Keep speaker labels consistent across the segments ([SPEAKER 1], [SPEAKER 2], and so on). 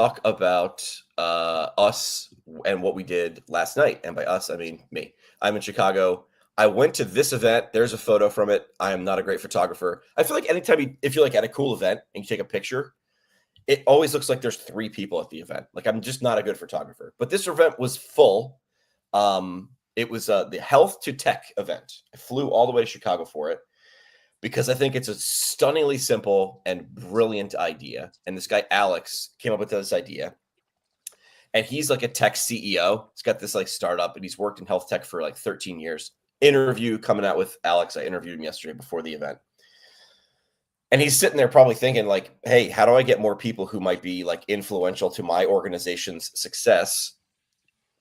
[SPEAKER 1] talk about us and what we did last night. And by us, I mean me. I'm in Chicago. I went to this event. There's a photo from it. I am not a great photographer. I feel like anytime if you're like at a cool event and you take a picture, it always looks like there's 3 people at the event. Like I'm just not a good photographer. But this event was full. It was the Health to Tech event. I flew all the way to Chicago for it because I think it's a stunningly simple and brilliant idea. And this guy, Alex, came up with this idea. And he's like a tech CEO. He's got this like startup and he's worked in health tech for like 13 years. Interview coming out with Alex. I interviewed him yesterday before the event. And he's sitting there probably thinking like, hey, how do I get more people who might be like influential to my organization's success?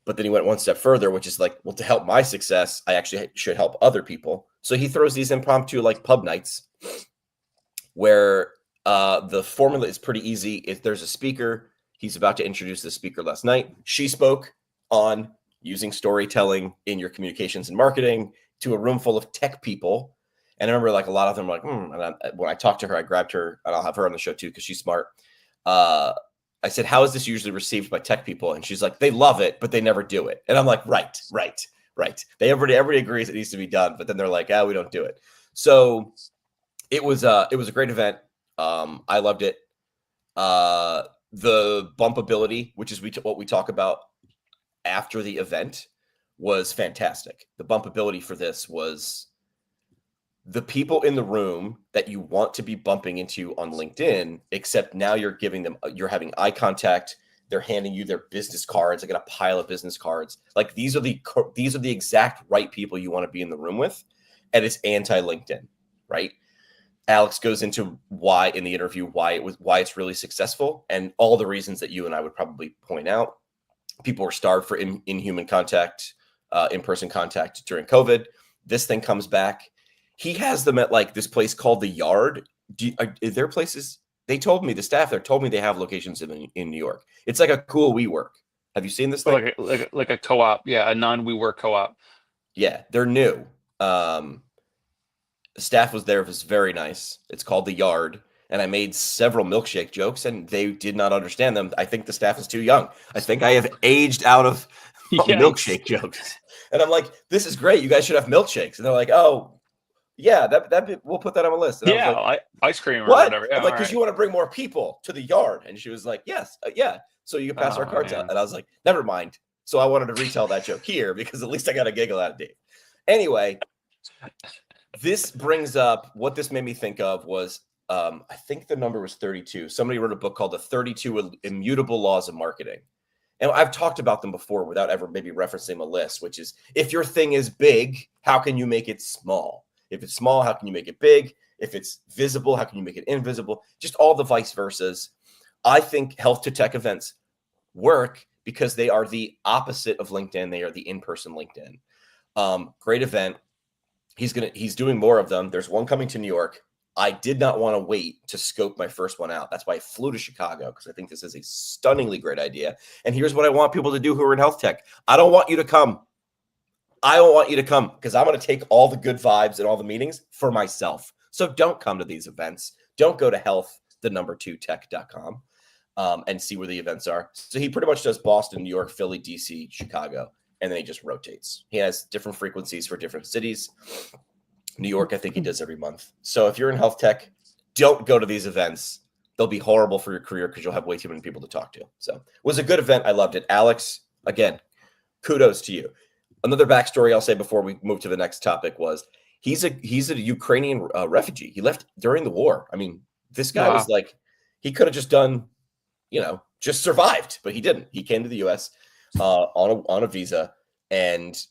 [SPEAKER 1] But then he went one step further, which is like, well, to help my success, I actually should help other people. So he throws these impromptu like pub nights where the formula is pretty easy. If there's a speaker, he's about to introduce the speaker last night. She spoke on using storytelling in your communications and marketing to a room full of tech people. And I remember like a lot of them were like, and when I talked to her, I grabbed her and I'll have her on the show too, because she's smart. I said, how is this usually received by tech people? And she's like, they love it, but they never do it. And I'm like, right. Everybody agrees it needs to be done, but then they're like, we don't do it. So it was a great event. I loved it. The bumpability, which is what we talk about after the event, was fantastic. The bumpability for this was the people in the room that you want to be bumping into on LinkedIn, except now you're having eye contact. They're handing you their business cards. I got a pile of business cards. Like these are the exact right people you want to be in the room with. And it's anti-LinkedIn, right? Alex goes into why in the interview, why it's really successful and all the reasons that you and I would probably point out. People were starved for in-human contact, in-person contact during COVID. This thing comes back. He has them at like this place called The Yard. Are there places? They told me, the staff there told me they have locations in New York. It's like a cool WeWork. Have you seen this thing?
[SPEAKER 2] Like a co-op. Yeah, a non-WeWork co-op.
[SPEAKER 1] Yeah, they're new. The staff was there. It was very nice. It's called The Yard. And I made several milkshake jokes and they did not understand them. I think the staff is too young. I think I have aged out of milkshake jokes. And I'm like, this is great. You guys should have milkshakes. And they're like, oh, yeah, we'll put that on a list. And
[SPEAKER 2] I was
[SPEAKER 1] like,
[SPEAKER 2] ice cream or
[SPEAKER 1] what?
[SPEAKER 2] whatever. Yeah,
[SPEAKER 1] I'm like, because you want to bring more people to the yard. And she was like, yes, yeah. So you can pass our cards out. And I was like, never mind. So I wanted to retell that joke here because at least I got a giggle out of Dave. Anyway, this brings up what this made me think of was, I think the number was 32. Somebody wrote a book called The 32 Immutable Laws of Marketing. And I've talked about them before without ever maybe referencing a list, which is if your thing is big, how can you make it small? If it's small, how can you make it big? If it's visible, how can you make it invisible? Just all the vice versas. I think health to tech events work because they are the opposite of LinkedIn. They are the in-person LinkedIn. Great event. He's doing more of them. There's one coming to New York. I did not want to wait to scope my first one out. That's why I flew to Chicago because I think this is a stunningly great idea. And here's what I want people to do who are in health tech. I don't want you to come. I don't want you to come because I'm going to take all the good vibes and all the meetings for myself. So don't come to these events. Don't go to health2tech.com and see where the events are. So he pretty much does Boston, New York, Philly, DC, Chicago, and then he just rotates. He has different frequencies for different cities. New York, I think he does every month. So if you're in health tech, don't go to these events. They'll be horrible for your career because you'll have way too many people to talk to. So it was a good event. I loved it. Alex, again, kudos to you. Another backstory I'll say before we move to the next topic was he's a Ukrainian refugee. He left during the war. I mean, this guy was like, he could have just done, just survived, but he didn't. He came to the U.S. On a visa, and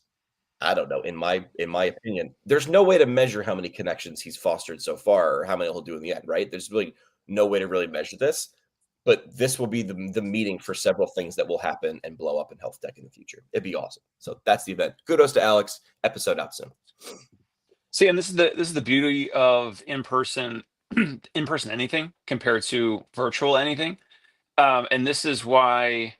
[SPEAKER 1] I don't know. In my opinion, there's no way to measure how many connections he's fostered so far, or how many he'll do in the end. Right? There's really no way to really measure this. But this will be the meeting for several things that will happen and blow up in health tech in the future. It'd be awesome. So that's the event. Kudos to Alex. Episode out soon.
[SPEAKER 2] See, and this is the beauty of in-person anything compared to virtual anything. And this is why,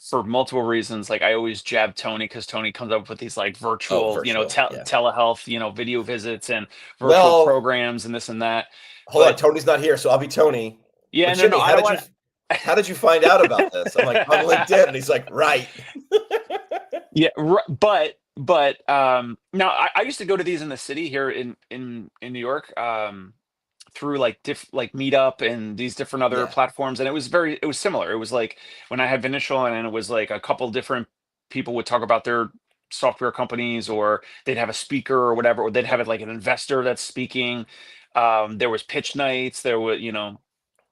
[SPEAKER 2] for multiple reasons, like I always jab Tony because Tony comes up with these like virtual, telehealth, video visits and virtual programs and this and that.
[SPEAKER 1] Hold on, Tony's not here, so I'll be Tony.
[SPEAKER 2] Yeah,
[SPEAKER 1] but Jimmy,
[SPEAKER 2] I don't want.
[SPEAKER 1] how did you find out about this? I'm like, on LinkedIn. And he's like, right.
[SPEAKER 2] Yeah, but now I used to go to these in the city here in New York, through like like Meetup and these different other
[SPEAKER 1] Yeah.
[SPEAKER 2] platforms, and it was similar. It was like when I had Initial, and it was like a couple different people would talk about their software companies, or they'd have a speaker or whatever, or they'd have it like an investor that's speaking. There was pitch nights. There were, you
[SPEAKER 1] That's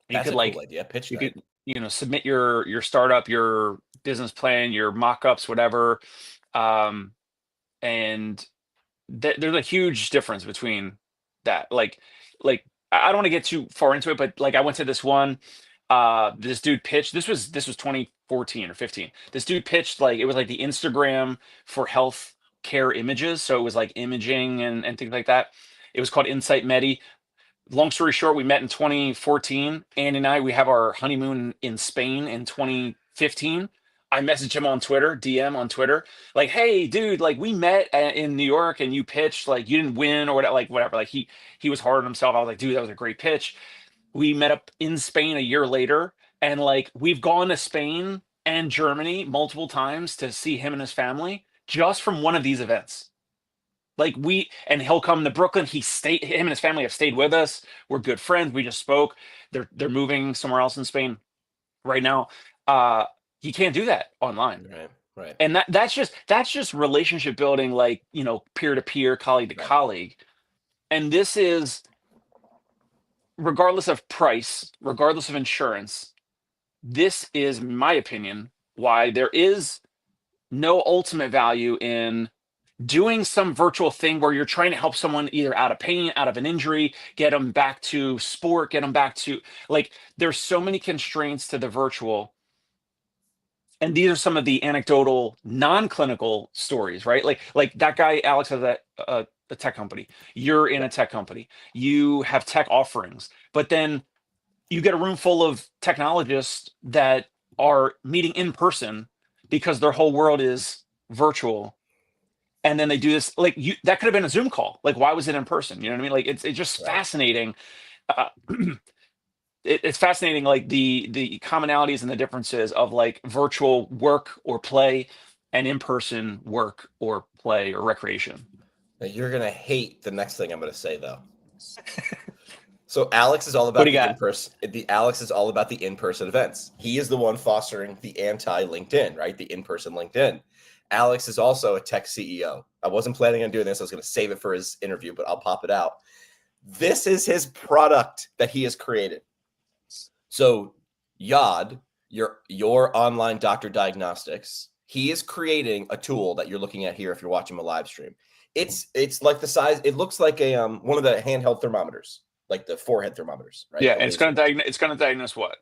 [SPEAKER 2] could
[SPEAKER 1] a cool
[SPEAKER 2] like
[SPEAKER 1] idea. Pitch
[SPEAKER 2] you
[SPEAKER 1] night.
[SPEAKER 2] could submit your startup, your business plan, your mock-ups, whatever. um and there's a huge difference between that. Like I don't want to get too far into it, but like I went to this one. This dude pitched. This was 2014 or 15. This dude pitched, like, it was like the Instagram for health care images. So it was like imaging and things like that. It was called Insight Medi. Long story short, we met in 2014. Andy and we have our honeymoon in Spain in 2015. I messaged him on Twitter, DM on Twitter, like, "Hey, dude, like we met in New York and you pitched, like you didn't win or whatever, like whatever." Like he was hard on himself. I was like, "Dude, that was a great pitch." We met up in Spain a year later, and like we've gone to Spain and Germany multiple times to see him and his family just from one of these events. Like and he'll come to Brooklyn. Him and his family have stayed with us. We're good friends. We just spoke. They're moving somewhere else in Spain right now. You can't do that online.
[SPEAKER 1] Right. Right.
[SPEAKER 2] And that's just relationship building, like, peer to peer, colleague to
[SPEAKER 1] Right.
[SPEAKER 2] colleague. And this is regardless of price, regardless of insurance. This is, in my opinion, why there is no ultimate value in doing some virtual thing where you're trying to help someone either out of pain, out of an injury, get them back to sport, get them back to, like, there's so many constraints to the virtual. And these are some of the anecdotal non-clinical stories, right? Like that guy Alex has a tech company. You're in a tech company. You have tech offerings, but then you get a room full of technologists that are meeting in person because their whole world is virtual. And then they do this, like, that could have been a Zoom call. Like, why was it in person? You know what I mean? Like, it's just
[SPEAKER 1] Right.
[SPEAKER 2] fascinating. Uh, it's fascinating, like the commonalities and the differences of like virtual work or play and in-person work or play or recreation.
[SPEAKER 1] Now, you're gonna hate the next thing I'm gonna say though. So Alex is all
[SPEAKER 2] What do
[SPEAKER 1] about
[SPEAKER 2] you
[SPEAKER 1] the
[SPEAKER 2] got?
[SPEAKER 1] in-person. Alex is all about the in-person events. He is the one fostering the anti-LinkedIn, right? The in-person LinkedIn. Alex is also a tech CEO. I wasn't planning on doing this. I was going to save it for his interview, but I'll pop it out. This is his product that he has created. So Yod, your online doctor diagnostics, he is creating a tool that you're looking at here if you're watching a live stream. It's like the size. It looks like a one of the handheld thermometers, like the forehead thermometers, right?
[SPEAKER 2] Yeah,
[SPEAKER 1] The
[SPEAKER 2] and it's
[SPEAKER 1] laser
[SPEAKER 2] going to
[SPEAKER 1] ones.
[SPEAKER 2] diagnose. It's going to diagnose what?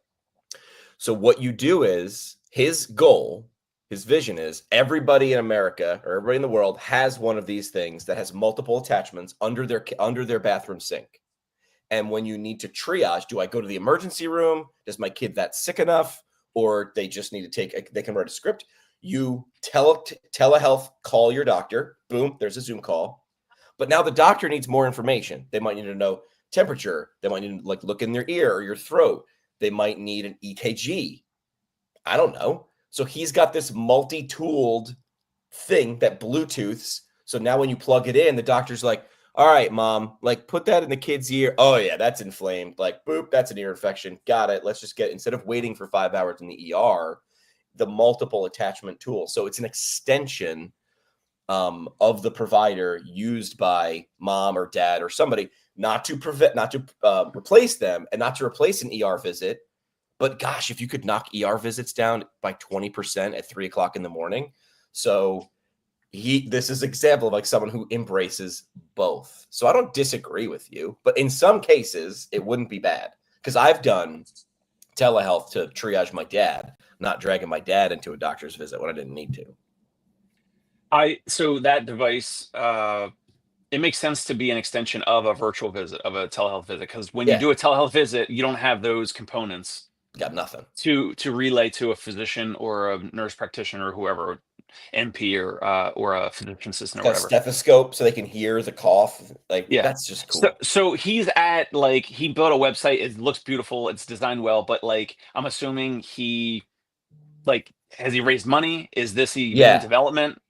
[SPEAKER 1] So what you do is his goal, his vision is everybody in America or everybody in the world has one of these things that has multiple attachments under their bathroom sink. And when you need to triage, do I go to the emergency room? Is my kid that sick enough? Or they just need to they can write a script. You telehealth, call your doctor. Boom, there's a Zoom call. But now the doctor needs more information. They might need to know temperature. They might need to like look in their ear or your throat. They might need an EKG. I don't know. So he's got this multi-tooled thing that Bluetooths. So now when you plug it in, the doctor's like, all right, mom, like put that in the kid's ear. Oh yeah, that's inflamed. Like, boop, that's an ear infection. Got it. Let's just instead of waiting for 5 hours in the ER, the multiple attachment tool. So it's an extension of the provider used by mom or dad or somebody, not to replace them and not to replace an ER visit. But gosh, if you could knock ER visits down by 20% at 3:00 in the morning. So this is an example of like someone who embraces both. So I don't disagree with you, but in some cases it wouldn't be bad because I've done telehealth to triage my dad, not dragging my dad into a doctor's visit when I didn't need to.
[SPEAKER 2] So that device, it makes sense to be an extension of a virtual visit, of a telehealth visit, because when you do a telehealth visit, you don't have those components
[SPEAKER 1] Got nothing
[SPEAKER 2] to relay to a physician or a nurse practitioner or whoever. NP or a physician assistant or
[SPEAKER 1] Got a
[SPEAKER 2] whatever.
[SPEAKER 1] stethoscope so they can hear the cough. Like,
[SPEAKER 2] Yeah.
[SPEAKER 1] that's just cool.
[SPEAKER 2] So he's at, like, he built a website. It looks beautiful. It's designed well, but like, I'm assuming he, like, has he raised money? Is this even in development?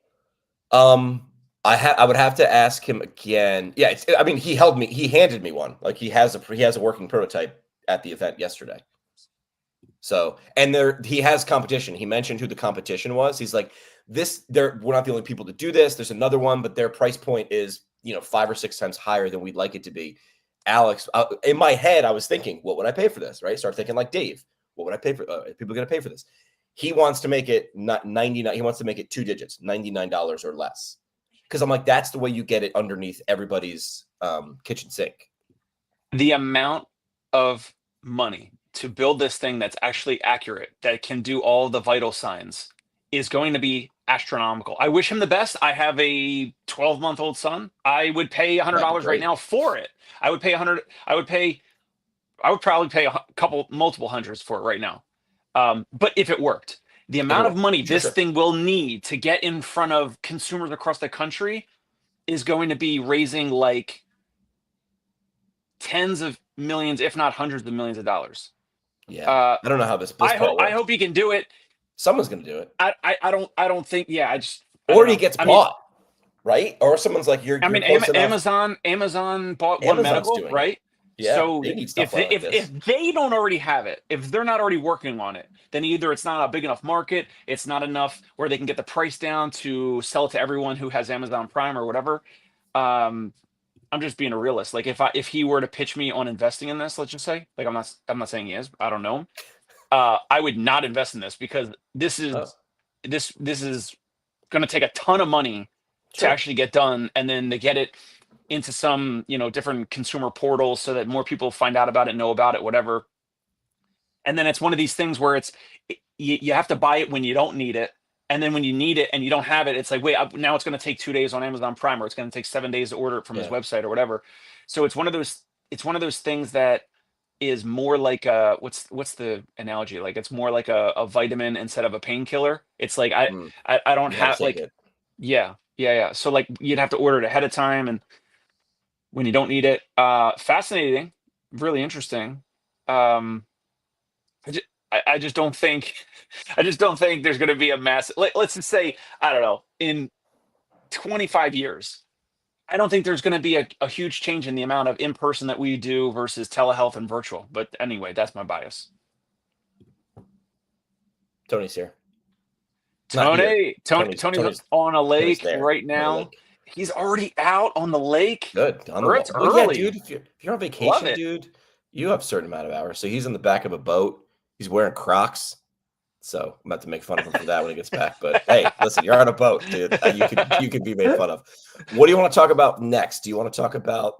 [SPEAKER 1] I would have to ask him again. Yeah, I mean, he handed me one. Like, he has a working prototype at the event yesterday. So, and he has competition. He mentioned who the competition was. He's like, we're not the only people to do this. There's another one, but their price point is, 5 or 6 times higher than we'd like it to be. Alex, in my head, I was thinking, what would I pay for this? Right? Start thinking like Dave. What would I pay for? People going to pay for this? He wants to make it not 99. He wants to make it 2 digits, $99 or less. Because I'm like, that's the way you get it underneath everybody's kitchen sink.
[SPEAKER 2] The amount of money to build this thing that's actually accurate, that can do all the vital signs, is going to be astronomical. I wish him the best. I have a 12-month-old son. I would pay $100 right now for it. I would probably pay multiple hundreds for it right now. But if it worked, the amount of money this thing will need to get in front of consumers across the country is going to be raising like tens of millions, if not hundreds of millions of dollars.
[SPEAKER 1] Yeah. I don't know how this
[SPEAKER 2] I hope he can do it.
[SPEAKER 1] Someone's going to do it.
[SPEAKER 2] I don't think,
[SPEAKER 1] or he gets bought, right? Or someone's like,
[SPEAKER 2] Amazon bought One Medical, right?
[SPEAKER 1] Yeah.
[SPEAKER 2] So if they don't already have it, if they're not already working on it, then either it's not a big enough market, it's not enough where they can get the price down to sell it to everyone who has Amazon Prime or whatever. I'm just being a realist. Like, if he were to pitch me on investing in this, let's just say, like, I'm not saying he is, I don't know. I would not invest in this, because this is going to take a ton of money to actually get done, and then to get it into some, different consumer portals so that more people find out about it, know about it, whatever. And then it's one of these things where you have to buy it when you don't need it. And then when you need it and you don't have it, it's like, wait, now it's going to take 2 days on Amazon Prime, or it's going to take 7 days to order it from his website or whatever. So it's one of those things that is more like what's the analogy? Like, it's more like a vitamin instead of a painkiller. It's like, I don't have, like, yeah. So, like, you'd have to order it ahead of time, and when you don't need it. Fascinating, really interesting. I just don't think there's going to be a massive, let's just say, I don't know, in 25 years, I don't think there's going to be a huge change in the amount of in-person that we do versus telehealth and virtual. But anyway, that's my bias.
[SPEAKER 1] Tony's here.
[SPEAKER 2] Tony's on a lake right now. He's already out on the lake.
[SPEAKER 1] Good.
[SPEAKER 2] It's early.
[SPEAKER 1] Yeah, dude. If you're on vacation, dude, you have a certain amount of hours. So he's in the back of a boat. He's wearing Crocs. So I'm about to make fun of him for that when he gets back. But hey, listen, you're on a boat, dude. You can be made fun of. What do you want to talk about next? Do you want to talk about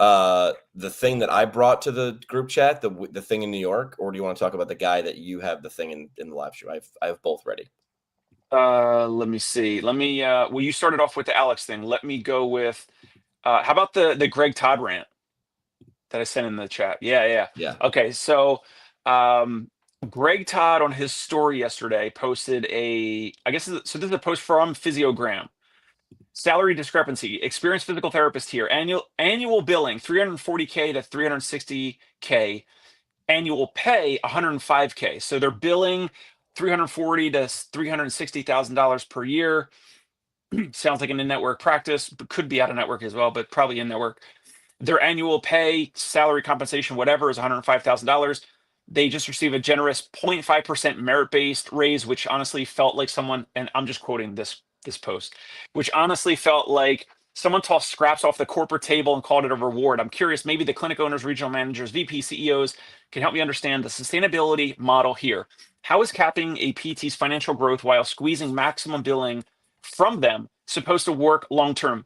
[SPEAKER 1] the thing that I brought to the group chat, the thing in New York, or do you want to talk about the guy that you have the thing in the live stream? I have both ready.
[SPEAKER 2] Let me see. Well, you started off with the Alex thing. Let me go with how about the Greg Todd rant that I sent in the chat? Yeah. Okay, so Greg Todd on his story yesterday posted this is a post from Physiogram. Salary discrepancy. Experienced physical therapist here. Annual billing $340K to $360K. Annual pay $105K. So they're billing $340,000 to $360,000 per year. Sounds like an in-network practice, but could be out of network as well, but probably in-network. Their annual pay, salary compensation, whatever, is $105,000. They just received a generous 0.5% merit-based raise, which honestly felt like someone, and I'm just quoting this post, which honestly felt like someone tossed scraps off the corporate table and called it a reward. I'm curious, maybe the clinic owners, regional managers, VP, CEOs can help me understand the sustainability model here. How is capping a PT's financial growth while squeezing maximum billing from them supposed to work long-term?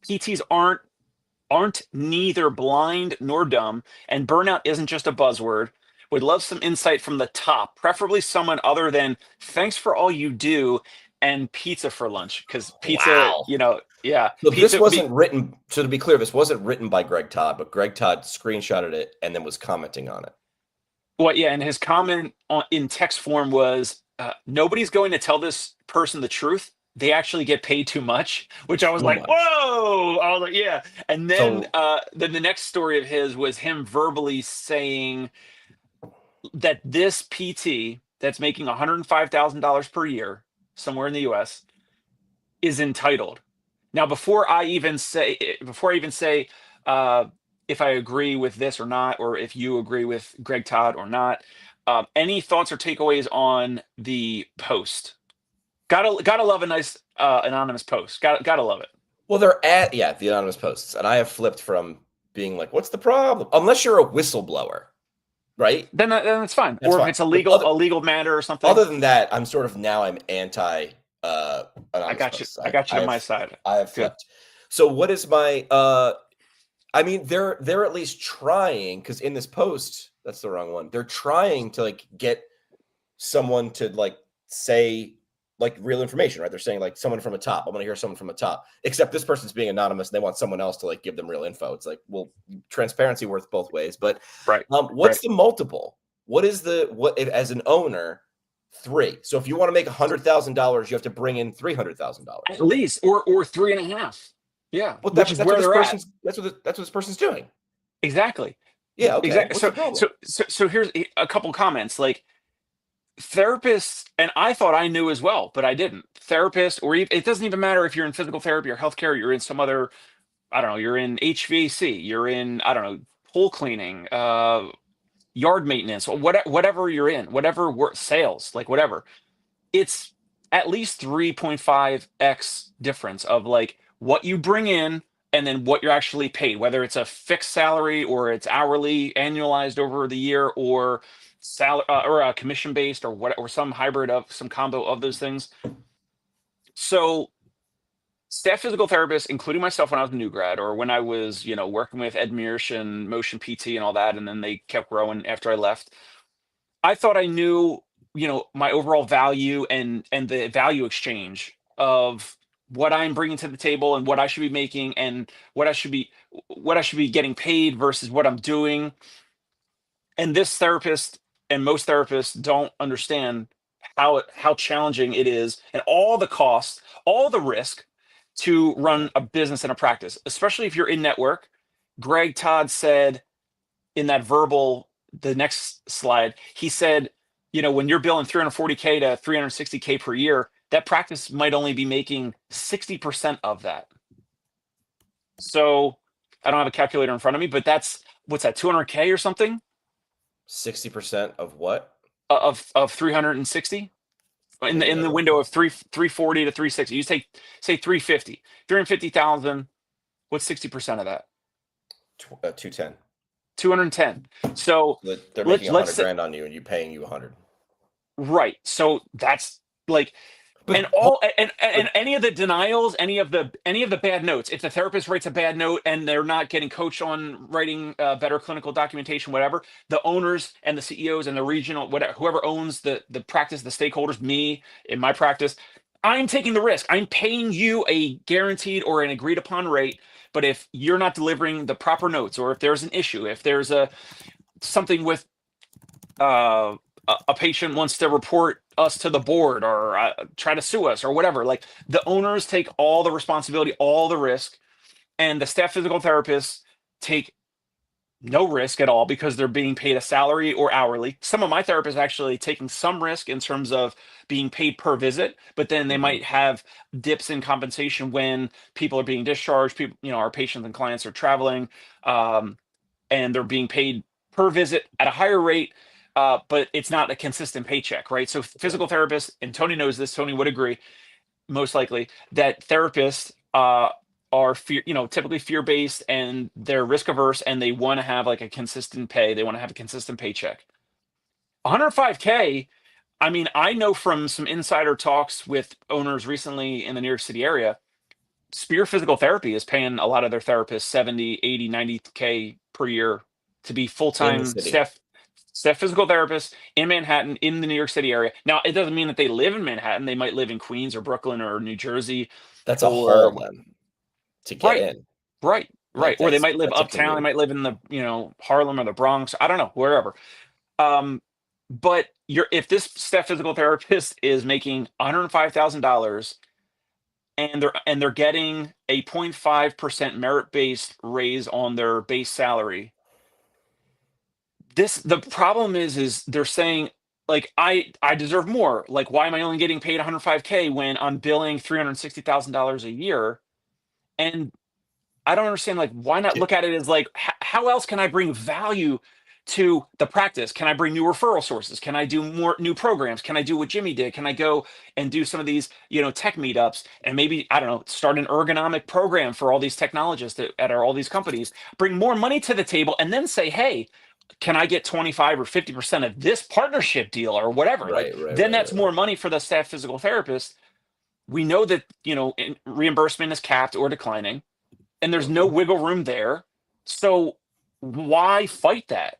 [SPEAKER 2] PTs aren't neither blind nor dumb, and burnout isn't just a buzzword. Would love some insight from the top, preferably someone other than "thanks for all you do" and "pizza for lunch," because pizza, yeah.
[SPEAKER 1] So this wasn't written. So to be clear, this wasn't written by Greg Todd, but Greg Todd screenshotted it and then was commenting on it.
[SPEAKER 2] Well, yeah, and his comment in text form was, nobody's going to tell this person the truth. They actually get paid too much, which I was
[SPEAKER 1] Too
[SPEAKER 2] like,
[SPEAKER 1] much.
[SPEAKER 2] whoa. I was like, yeah. And then
[SPEAKER 1] So
[SPEAKER 2] the next story of his was him verbally saying that this PT that's making $105,000 per year somewhere in the US is entitled. Now, before I even say uh, if I agree with this or not, or if you agree with Greg Todd or not, any thoughts or takeaways on the post? Gotta love a nice anonymous post. Gotta love it.
[SPEAKER 1] well, they're at the anonymous posts, and I have flipped from being like, "What's the problem?" Unless you're a whistleblower, right?
[SPEAKER 2] Then it's fine.
[SPEAKER 1] That's
[SPEAKER 2] Or if
[SPEAKER 1] fine.
[SPEAKER 2] it's
[SPEAKER 1] But
[SPEAKER 2] a legal matter or something.
[SPEAKER 1] other than that, I'm anti
[SPEAKER 2] I
[SPEAKER 1] anonymous
[SPEAKER 2] got you.
[SPEAKER 1] posts.
[SPEAKER 2] I got you on my side.
[SPEAKER 1] I have
[SPEAKER 2] Good.
[SPEAKER 1] flipped. So what is my I mean, they're at least trying, because in this post, that's the wrong one. They're trying to like get someone to like say like real information, right? They're saying like someone from a top. I want to hear someone from a top. Except this person's being anonymous and they want someone else to like give them real info. It's like, well, transparency works both ways. But
[SPEAKER 2] Right.
[SPEAKER 1] what's the multiple? What is as an owner? 3. So if you want to make $100,000, you have to bring in $300,000
[SPEAKER 2] At least, or 3.5. Yeah,
[SPEAKER 1] Well,
[SPEAKER 2] which is where they're at.
[SPEAKER 1] That's what this person's doing.
[SPEAKER 2] Exactly.
[SPEAKER 1] Yeah. Okay.
[SPEAKER 2] Exactly.
[SPEAKER 1] What's the problem?
[SPEAKER 2] So here's a couple comments. Like therapists, and I thought I knew as well, but I didn't. Therapists, or it doesn't even matter if you're in physical therapy or healthcare. You're in some other, I don't know. You're in HVAC. You're in, I don't know, pool cleaning, yard maintenance, or whatever you're in, whatever work, sales, like whatever. It's at least 3.5x difference of like what you bring in and then what you're actually paid, whether it's a fixed salary or it's hourly annualized over the year, or salary or a commission based, or what, or some hybrid of some combo of those things. So staff physical therapists, including myself when I was a new grad, or when I was, working with Ed Mearsh and Motion PT and all that, and then they kept growing after I left. I thought I knew, my overall value and the value exchange of what I'm bringing to the table and what I should be making and what I should be getting paid versus what I'm doing. And this therapist and most therapists don't understand how challenging it is and all the costs, all the risk to run a business and a practice, especially if you're in network. Greg Todd said in that verbal, the next slide, he said, when you're billing 340K to 360K per year, that practice might only be making 60% of that. So I don't have a calculator in front of me, but what's that, 200K or something?
[SPEAKER 1] 60% of what?
[SPEAKER 2] Of 360 in the window of 340 to 360. You say 350,000. What's 60% of that?
[SPEAKER 1] 210.
[SPEAKER 2] 210. So
[SPEAKER 1] they're making
[SPEAKER 2] let's
[SPEAKER 1] $100,000 on you and you paying you 100.
[SPEAKER 2] Right. So that's like, and any of the denials, any of the bad notes. If the therapist writes a bad note and they're not getting coached on writing better clinical documentation, whatever, the owners and the CEOs and the regional, whatever, whoever owns the practice, the stakeholders, me in my practice, I'm taking the risk. I'm paying you a guaranteed or an agreed upon rate. But if you're not delivering the proper notes, or if there's an issue, if there's something with a patient wants to report us to the board, or try to sue us or whatever, like the owners take all the responsibility, all the risk, and the staff physical therapists take no risk at all because they're being paid a salary or hourly. Some of my therapists actually taking some risk in terms of being paid per visit, but then they might have dips in compensation when people are being discharged, people, our patients and clients are traveling, and they're being paid per visit at a higher rate, but it's not a consistent paycheck, right? So physical therapists, and Tony knows this, Tony would agree, most likely, that therapists are typically fear-based, and they're risk averse, and they want to have like a consistent pay. They want to have a consistent paycheck. 105K. I mean, I know from some insider talks with owners recently in the New York City area, Spear Physical Therapy is paying a lot of their therapists 70, 80, 90K per year to be full-time staff physical therapists in Manhattan, in the New York City area. Now, it doesn't mean that they live in Manhattan. They might live in Queens or Brooklyn or New Jersey.
[SPEAKER 1] That's a haul then to get in.
[SPEAKER 2] Right.
[SPEAKER 1] Like
[SPEAKER 2] Or they might live uptown. They might live in the, Harlem or the Bronx. I don't know, wherever. But if this staff physical therapist is making $105,000 and they're getting a 0.5% merit-based raise on their base salary, the problem is they're saying, like, I deserve more. Like, why am I only getting paid 105K when I'm billing $360,000 a year? And I don't understand, like, why not look at it as like, how else can I bring value to the practice? Can I bring new referral sources? Can I do more new programs? Can I do what Jimmy did? Can I go and do some of these, tech meetups and maybe, I don't know, start an ergonomic program for all these technologists at all these companies, bring more money to the table, and then say, hey, can I get 25 or 50% of this partnership deal or whatever?
[SPEAKER 1] Right,
[SPEAKER 2] Like,
[SPEAKER 1] right,
[SPEAKER 2] then
[SPEAKER 1] right,
[SPEAKER 2] that's
[SPEAKER 1] right, right.
[SPEAKER 2] more money for the staff physical therapist. We know that, reimbursement is capped or declining, and there's no
[SPEAKER 1] Mhm.
[SPEAKER 2] wiggle room there. So why fight that?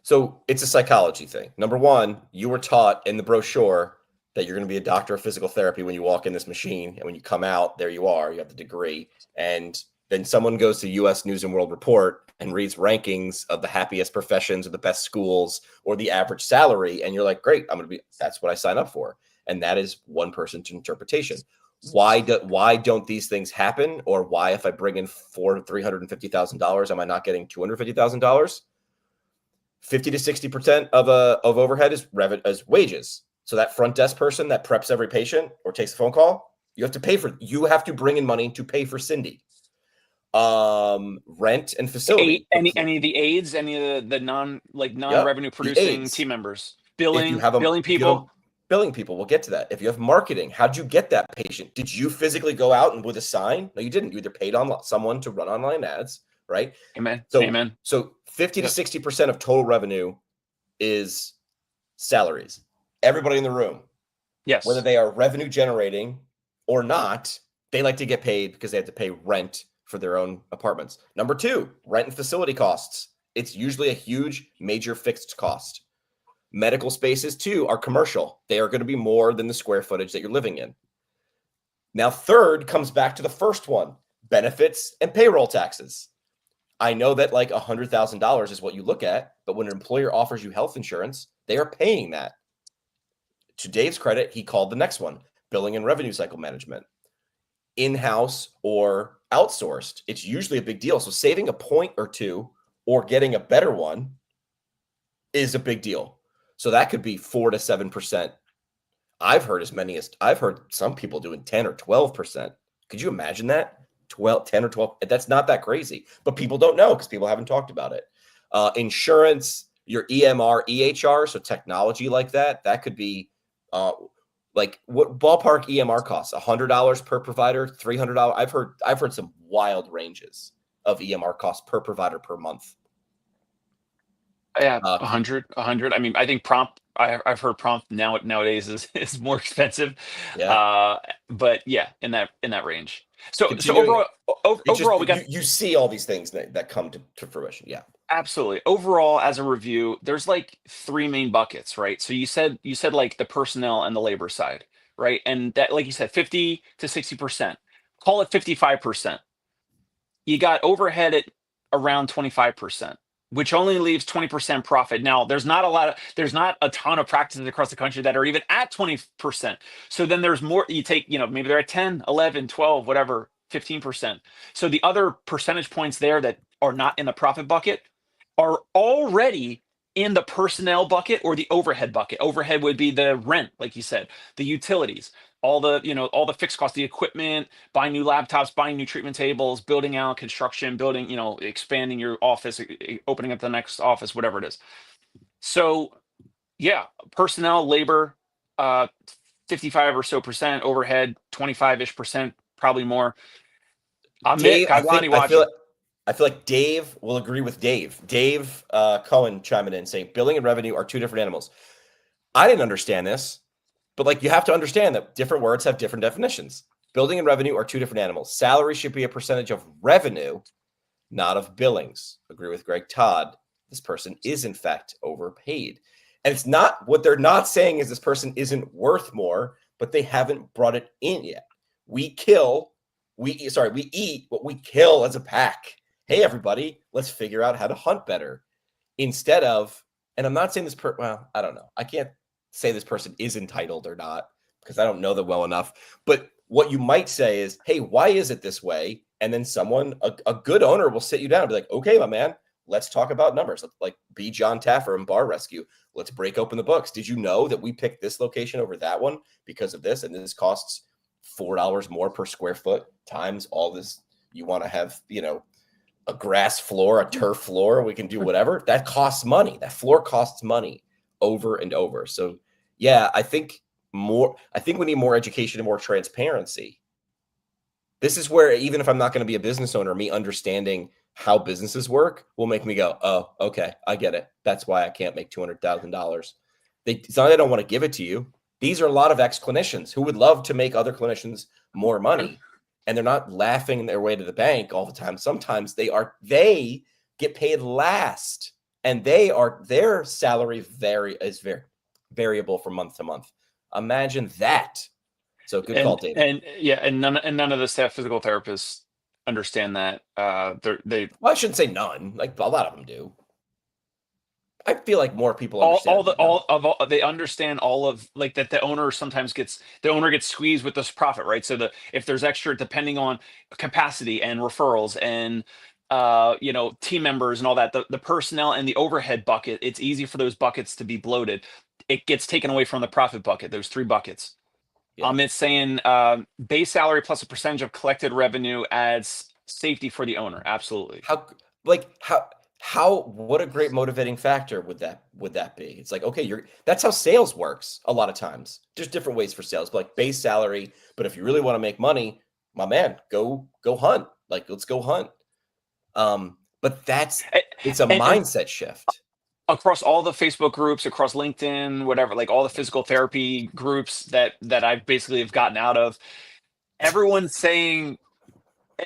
[SPEAKER 1] So it's a psychology thing. Number one, you were taught in the brochure that you're going to be a doctor of physical therapy when you walk in this machine. And when you come out, there you are, you have the degree. And then someone goes to US News and World Report and reads rankings of the happiest professions or the best schools or the average salary. And you're like, great, that's what I sign up for. And that is one person's interpretation. Why don't these things happen? Or why, if I bring in $350,000, am I not getting $250,000? 50 to 60% of overhead is wages. So that front desk person that preps every patient or takes a phone call, you have to bring in money to pay for Cindy. Rent and facility.
[SPEAKER 2] Any of the aides, any of the non-revenue
[SPEAKER 1] The
[SPEAKER 2] producing
[SPEAKER 1] aides.
[SPEAKER 2] team members,
[SPEAKER 1] If you
[SPEAKER 2] billing
[SPEAKER 1] have
[SPEAKER 2] people.
[SPEAKER 1] billing people, we'll get to that. If you have marketing, how'd you get that patient? Did you physically go out and with a sign? No, you didn't. You either paid on someone to run online ads, right?
[SPEAKER 2] Amen.
[SPEAKER 1] So
[SPEAKER 2] Amen.
[SPEAKER 1] 50 to 60% of total revenue is salaries. Everybody in the room,
[SPEAKER 2] Yes.
[SPEAKER 1] whether they are revenue generating or not, they like to get paid because they have to pay rent for their own apartments. Number two, rent and facility costs. It's usually a huge, major fixed cost. Medical spaces, too, are commercial. They are going to be more than the square footage that you're living in. Now, third comes back to the first one, benefits and payroll taxes. I know that like $100,000 is what you look at, but when an employer offers you health insurance, they are paying that. To Dave's credit, he called the next one, billing and revenue cycle management. In-house or outsourced, it's usually a big deal. So saving a point or two or getting a better one is a big deal. So that could be 4 to 7%. I've heard some people doing 10 or 12%. Could you imagine that? 10 or 12. That's not that crazy, but people don't know because people haven't talked about it. Insurance, your EMR, EHR, so technology like that could be like what ballpark EMR costs? $100 per provider, $300. I've heard some wild ranges of EMR costs per provider per month.
[SPEAKER 2] Yeah, 100. I mean, I think prompt. I've heard prompt nowadays is more expensive.
[SPEAKER 1] Yeah.
[SPEAKER 2] But yeah, in that range. So
[SPEAKER 1] Continuing,
[SPEAKER 2] overall, we got
[SPEAKER 1] you see all these things that come to fruition. Yeah.
[SPEAKER 2] absolutely. Overall, as a review, there's like three main buckets, right? So you said like the personnel and the labor side, right? And that, like you said, 50 to 60%. Call it 55%. You got overhead at around 25%, which only leaves 20% profit. Now, there's not a ton of practices across the country that are even at 20%. So then there's more. You take, maybe they're at 10, 11, 12, whatever, 15%. So the other percentage points there that are not in the profit bucket are already in the personnel bucket or the overhead bucket. Overhead would be the rent, like you said, the utilities, all the fixed costs, the equipment, buying new laptops, buying new treatment tables, building out construction, building, expanding your office, opening up the next office, whatever it is. So yeah, personnel, labor, 55 or so percent, overhead, 25-ish percent, probably more. Amit
[SPEAKER 1] Dave,
[SPEAKER 2] Kaglani watching.
[SPEAKER 1] I feel like Dave will agree with Dave. Dave Cohen chiming in saying billing and revenue are two different animals. I didn't understand this, but like you have to understand that different words have different definitions. Building and revenue are two different animals. Salary should be a percentage of revenue, not of billings. Agree with Greg Todd. This person is in fact overpaid. And it's not, what they're not saying is this person isn't worth more, but they haven't brought it in yet. We eat what we kill as a pack. Hey, everybody, let's figure out how to hunt better instead of and I'm not saying this well, I don't know. I can't say this person is entitled or not because I don't know them well enough. But what you might say is, hey, why is it this way? And then someone, a good owner will sit you down and be like, okay, my man, let's talk about numbers. Like be John Taffer in Bar Rescue. Let's break open the books. Did you know that we picked this location over that one because of this? And this costs $4 more per square foot times all this. You want to have, a grass floor, a turf floor, we can do whatever. That costs money. That floor costs money over and over. So yeah, I think we need more education and more transparency. This is where, even if I'm not going to be a business owner, me understanding how businesses work will make me go, oh, okay, I get it. That's why I can't make $200,000. It's not that I don't want to give it to you. These are a lot of ex-clinicians who would love to make other clinicians more money. And they're not laughing their way to the bank all the time. Sometimes they get paid last, and their salary is very variable from month to month. Imagine that. So good call, David.
[SPEAKER 2] And none of the staff physical therapists understand that.
[SPEAKER 1] Well, I shouldn't say none. Like a lot of them do. I feel like more people understand.
[SPEAKER 2] They understand all of, like, that the owner gets squeezed with this profit, right? So if there's extra, depending on capacity and referrals and team members and all that, the personnel and the overhead bucket, it's easy for those buckets to be bloated. It gets taken away from the profit bucket. There's 3 buckets. Yeah. It's saying base salary plus a percentage of collected revenue adds safety for the owner. Absolutely.
[SPEAKER 1] What a great motivating factor would that be? It's like, okay, that's how sales works a lot of times. There's different ways for sales, but like base salary. But if you really want to make money, my man, go hunt. Like, let's go hunt. But it's a mindset shift.
[SPEAKER 2] Across all the Facebook groups, across LinkedIn, whatever, like all the physical therapy groups that I basically have gotten out of, everyone's saying,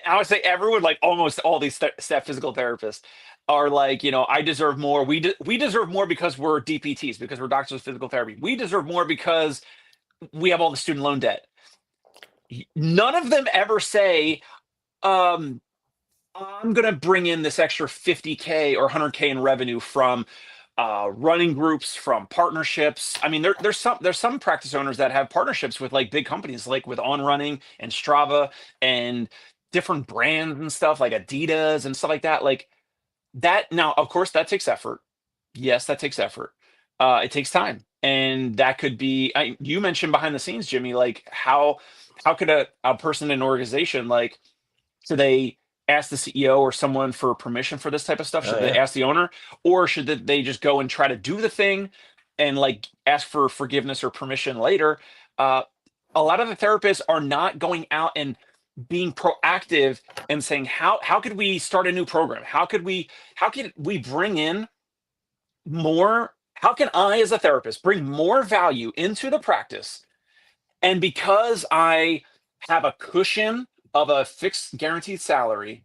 [SPEAKER 2] I would say everyone, like almost all these staff physical therapists are like, I deserve more. We deserve more because we're DPTs, because we're doctors of physical therapy. We deserve more because we have all the student loan debt. None of them ever say, I'm going to bring in this extra 50K or 100K in revenue from running groups, from partnerships. I mean, there's some practice owners that have partnerships with like big companies, like with On Running and Strava and different brands and stuff like Adidas and stuff like that. Like that. Now, of course, that takes effort. Yes, that takes effort. It takes time. And that could be, you mentioned behind the scenes, Jimmy, like how could a person in an organization, like, should they ask the CEO or someone for permission for this type of stuff? Should they ask the owner, or should they just go and try to do the thing and like ask for forgiveness or permission later? A lot of the therapists are not going out and being proactive and saying, how could we start a new program? How could we bring in more? How can I, as a therapist, bring more value into the practice? And because I have a cushion of a fixed guaranteed salary,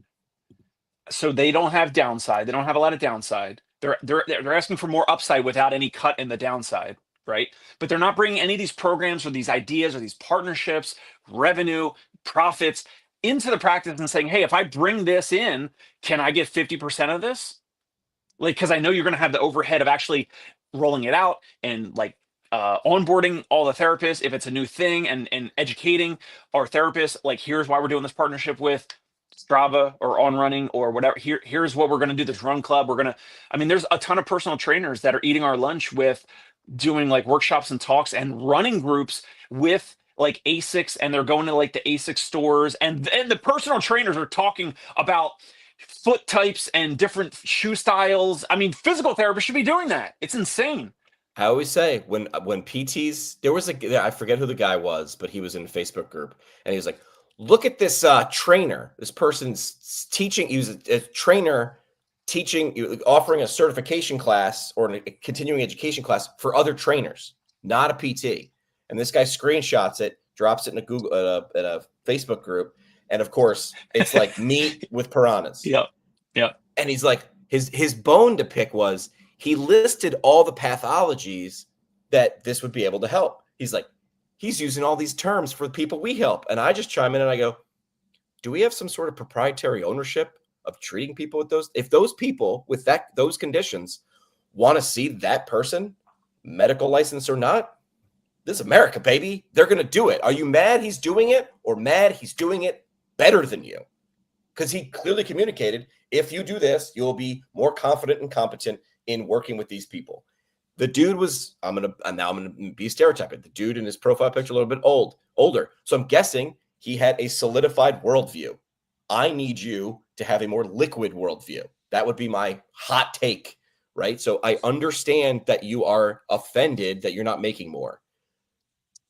[SPEAKER 2] so they don't have downside. They don't have a lot of downside. They're asking for more upside without any cut in the downside, right? But they're not bringing any of these programs or these ideas or these partnerships, revenue, profits into the practice and saying, hey, if I bring this in, can I get 50% of this? Like, because I know you're going to have the overhead of actually rolling it out and like onboarding all the therapists if it's a new thing, and educating our therapists, like, here's why we're doing this partnership with Strava or On Running or whatever. Here's what we're going to do, this run club. There's a ton of personal trainers that are eating our lunch with doing like workshops and talks and running groups with like ASICs, and they're going to like the ASIC stores, and the personal trainers are talking about foot types and different shoe styles. I mean, physical therapists should be doing that. It's insane.
[SPEAKER 1] I always say when PTs, I forget who the guy was, but he was in a Facebook group, and he was like, look at this trainer. This person's teaching. He was a trainer teaching, offering a certification class or a continuing education class for other trainers, not a PT. And this guy screenshots it, drops it in a Facebook group, and of course, it's like meat with piranhas.
[SPEAKER 2] Yep.
[SPEAKER 1] And he's like, his bone to pick was, he listed all the pathologies that this would be able to help. He's like, he's using all these terms for the people we help. And I just chime in and I go, do we have some sort of proprietary ownership of treating people with those? If those people with those conditions want to see that person, medical license or not. This is America, baby. They're going to do it. Are you mad he's doing it or mad he's doing it better than you? Because he clearly communicated, if you do this, you'll be more confident and competent in working with these people. The dude was, I'm going to be stereotyping. The dude in his profile picture, a little bit older. So I'm guessing he had a solidified worldview. I need you to have a more liquid worldview. That would be my hot take, right? So I understand that you are offended that you're not making more.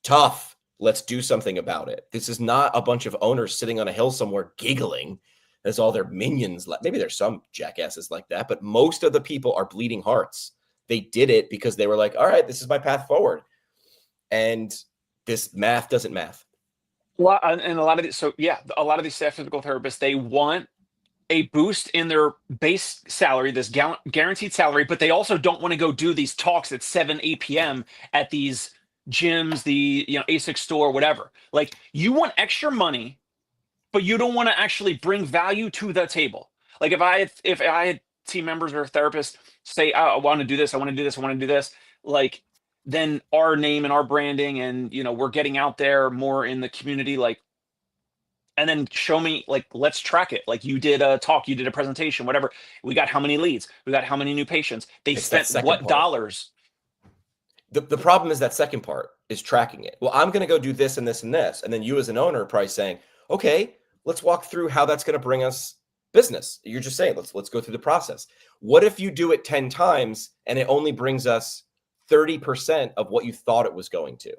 [SPEAKER 1] Tough. Let's do something about it. This is not a bunch of owners sitting on a hill somewhere giggling as all their minions left. Maybe there's some jackasses like that, but most of the people are bleeding hearts. They did it because they were like, all right, this is my path forward. And this math doesn't math.
[SPEAKER 2] Well, and a lot of these, a lot of these staff physical therapists, they want a boost in their base salary, this guaranteed salary, but they also don't want to go do these talks at 7, 8 p.m. at these gyms, the ASIC store, whatever. Like, you want extra money, but you don't want to actually bring value to the table. Like, if I had team members or therapists say, oh, I want to do this, I want to do this, I want to do this, like, then our name and our branding and we're getting out there more in the community, like, and then show me, like, let's track it. Like, you did a talk, you did a presentation, whatever. We got how many leads, we got how many new patients, they spent what part. Dollars.
[SPEAKER 1] The problem is that second part is tracking it. Well, I'm going to go do this and this and this. And then you as an owner are probably saying, okay, let's walk through how that's going to bring us business. You're just saying, let's go through the process. What if you do it 10 times and it only brings us 30% of what you thought it was going to?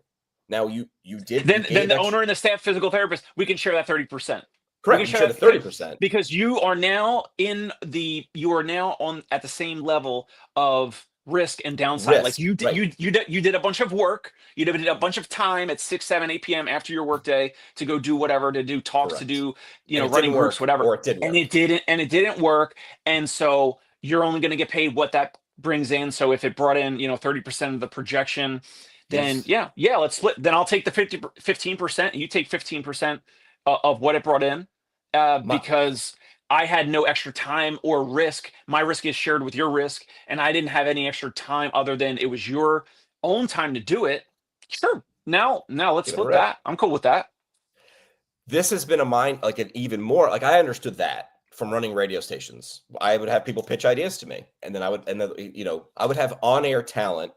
[SPEAKER 1] Now you did.
[SPEAKER 2] Then the owner and the staff physical therapist, we can share that 30%.
[SPEAKER 1] Correct. You share the 30%
[SPEAKER 2] because you are now at the same level of risk and downside. Like, you did a bunch of work, you did a bunch of time at 6, 7, 8 p.m. after your workday to go do whatever, to do talks, correct, to do running groups, whatever,
[SPEAKER 1] or it
[SPEAKER 2] didn't work, and so you're only going to get paid what that brings in. So if it brought in 30% of the projection, then yes, let's split. Then I'll take the 15%, and you take 15% of what it brought in, because I had no extra time or risk. My risk is shared with your risk, and I didn't have any extra time other than it was your own time to do it. Sure. Now let's split that. I'm cool with that.
[SPEAKER 1] This has been an even more, like, I understood that from running radio stations. I would have people pitch ideas to me, and then I would have on-air talent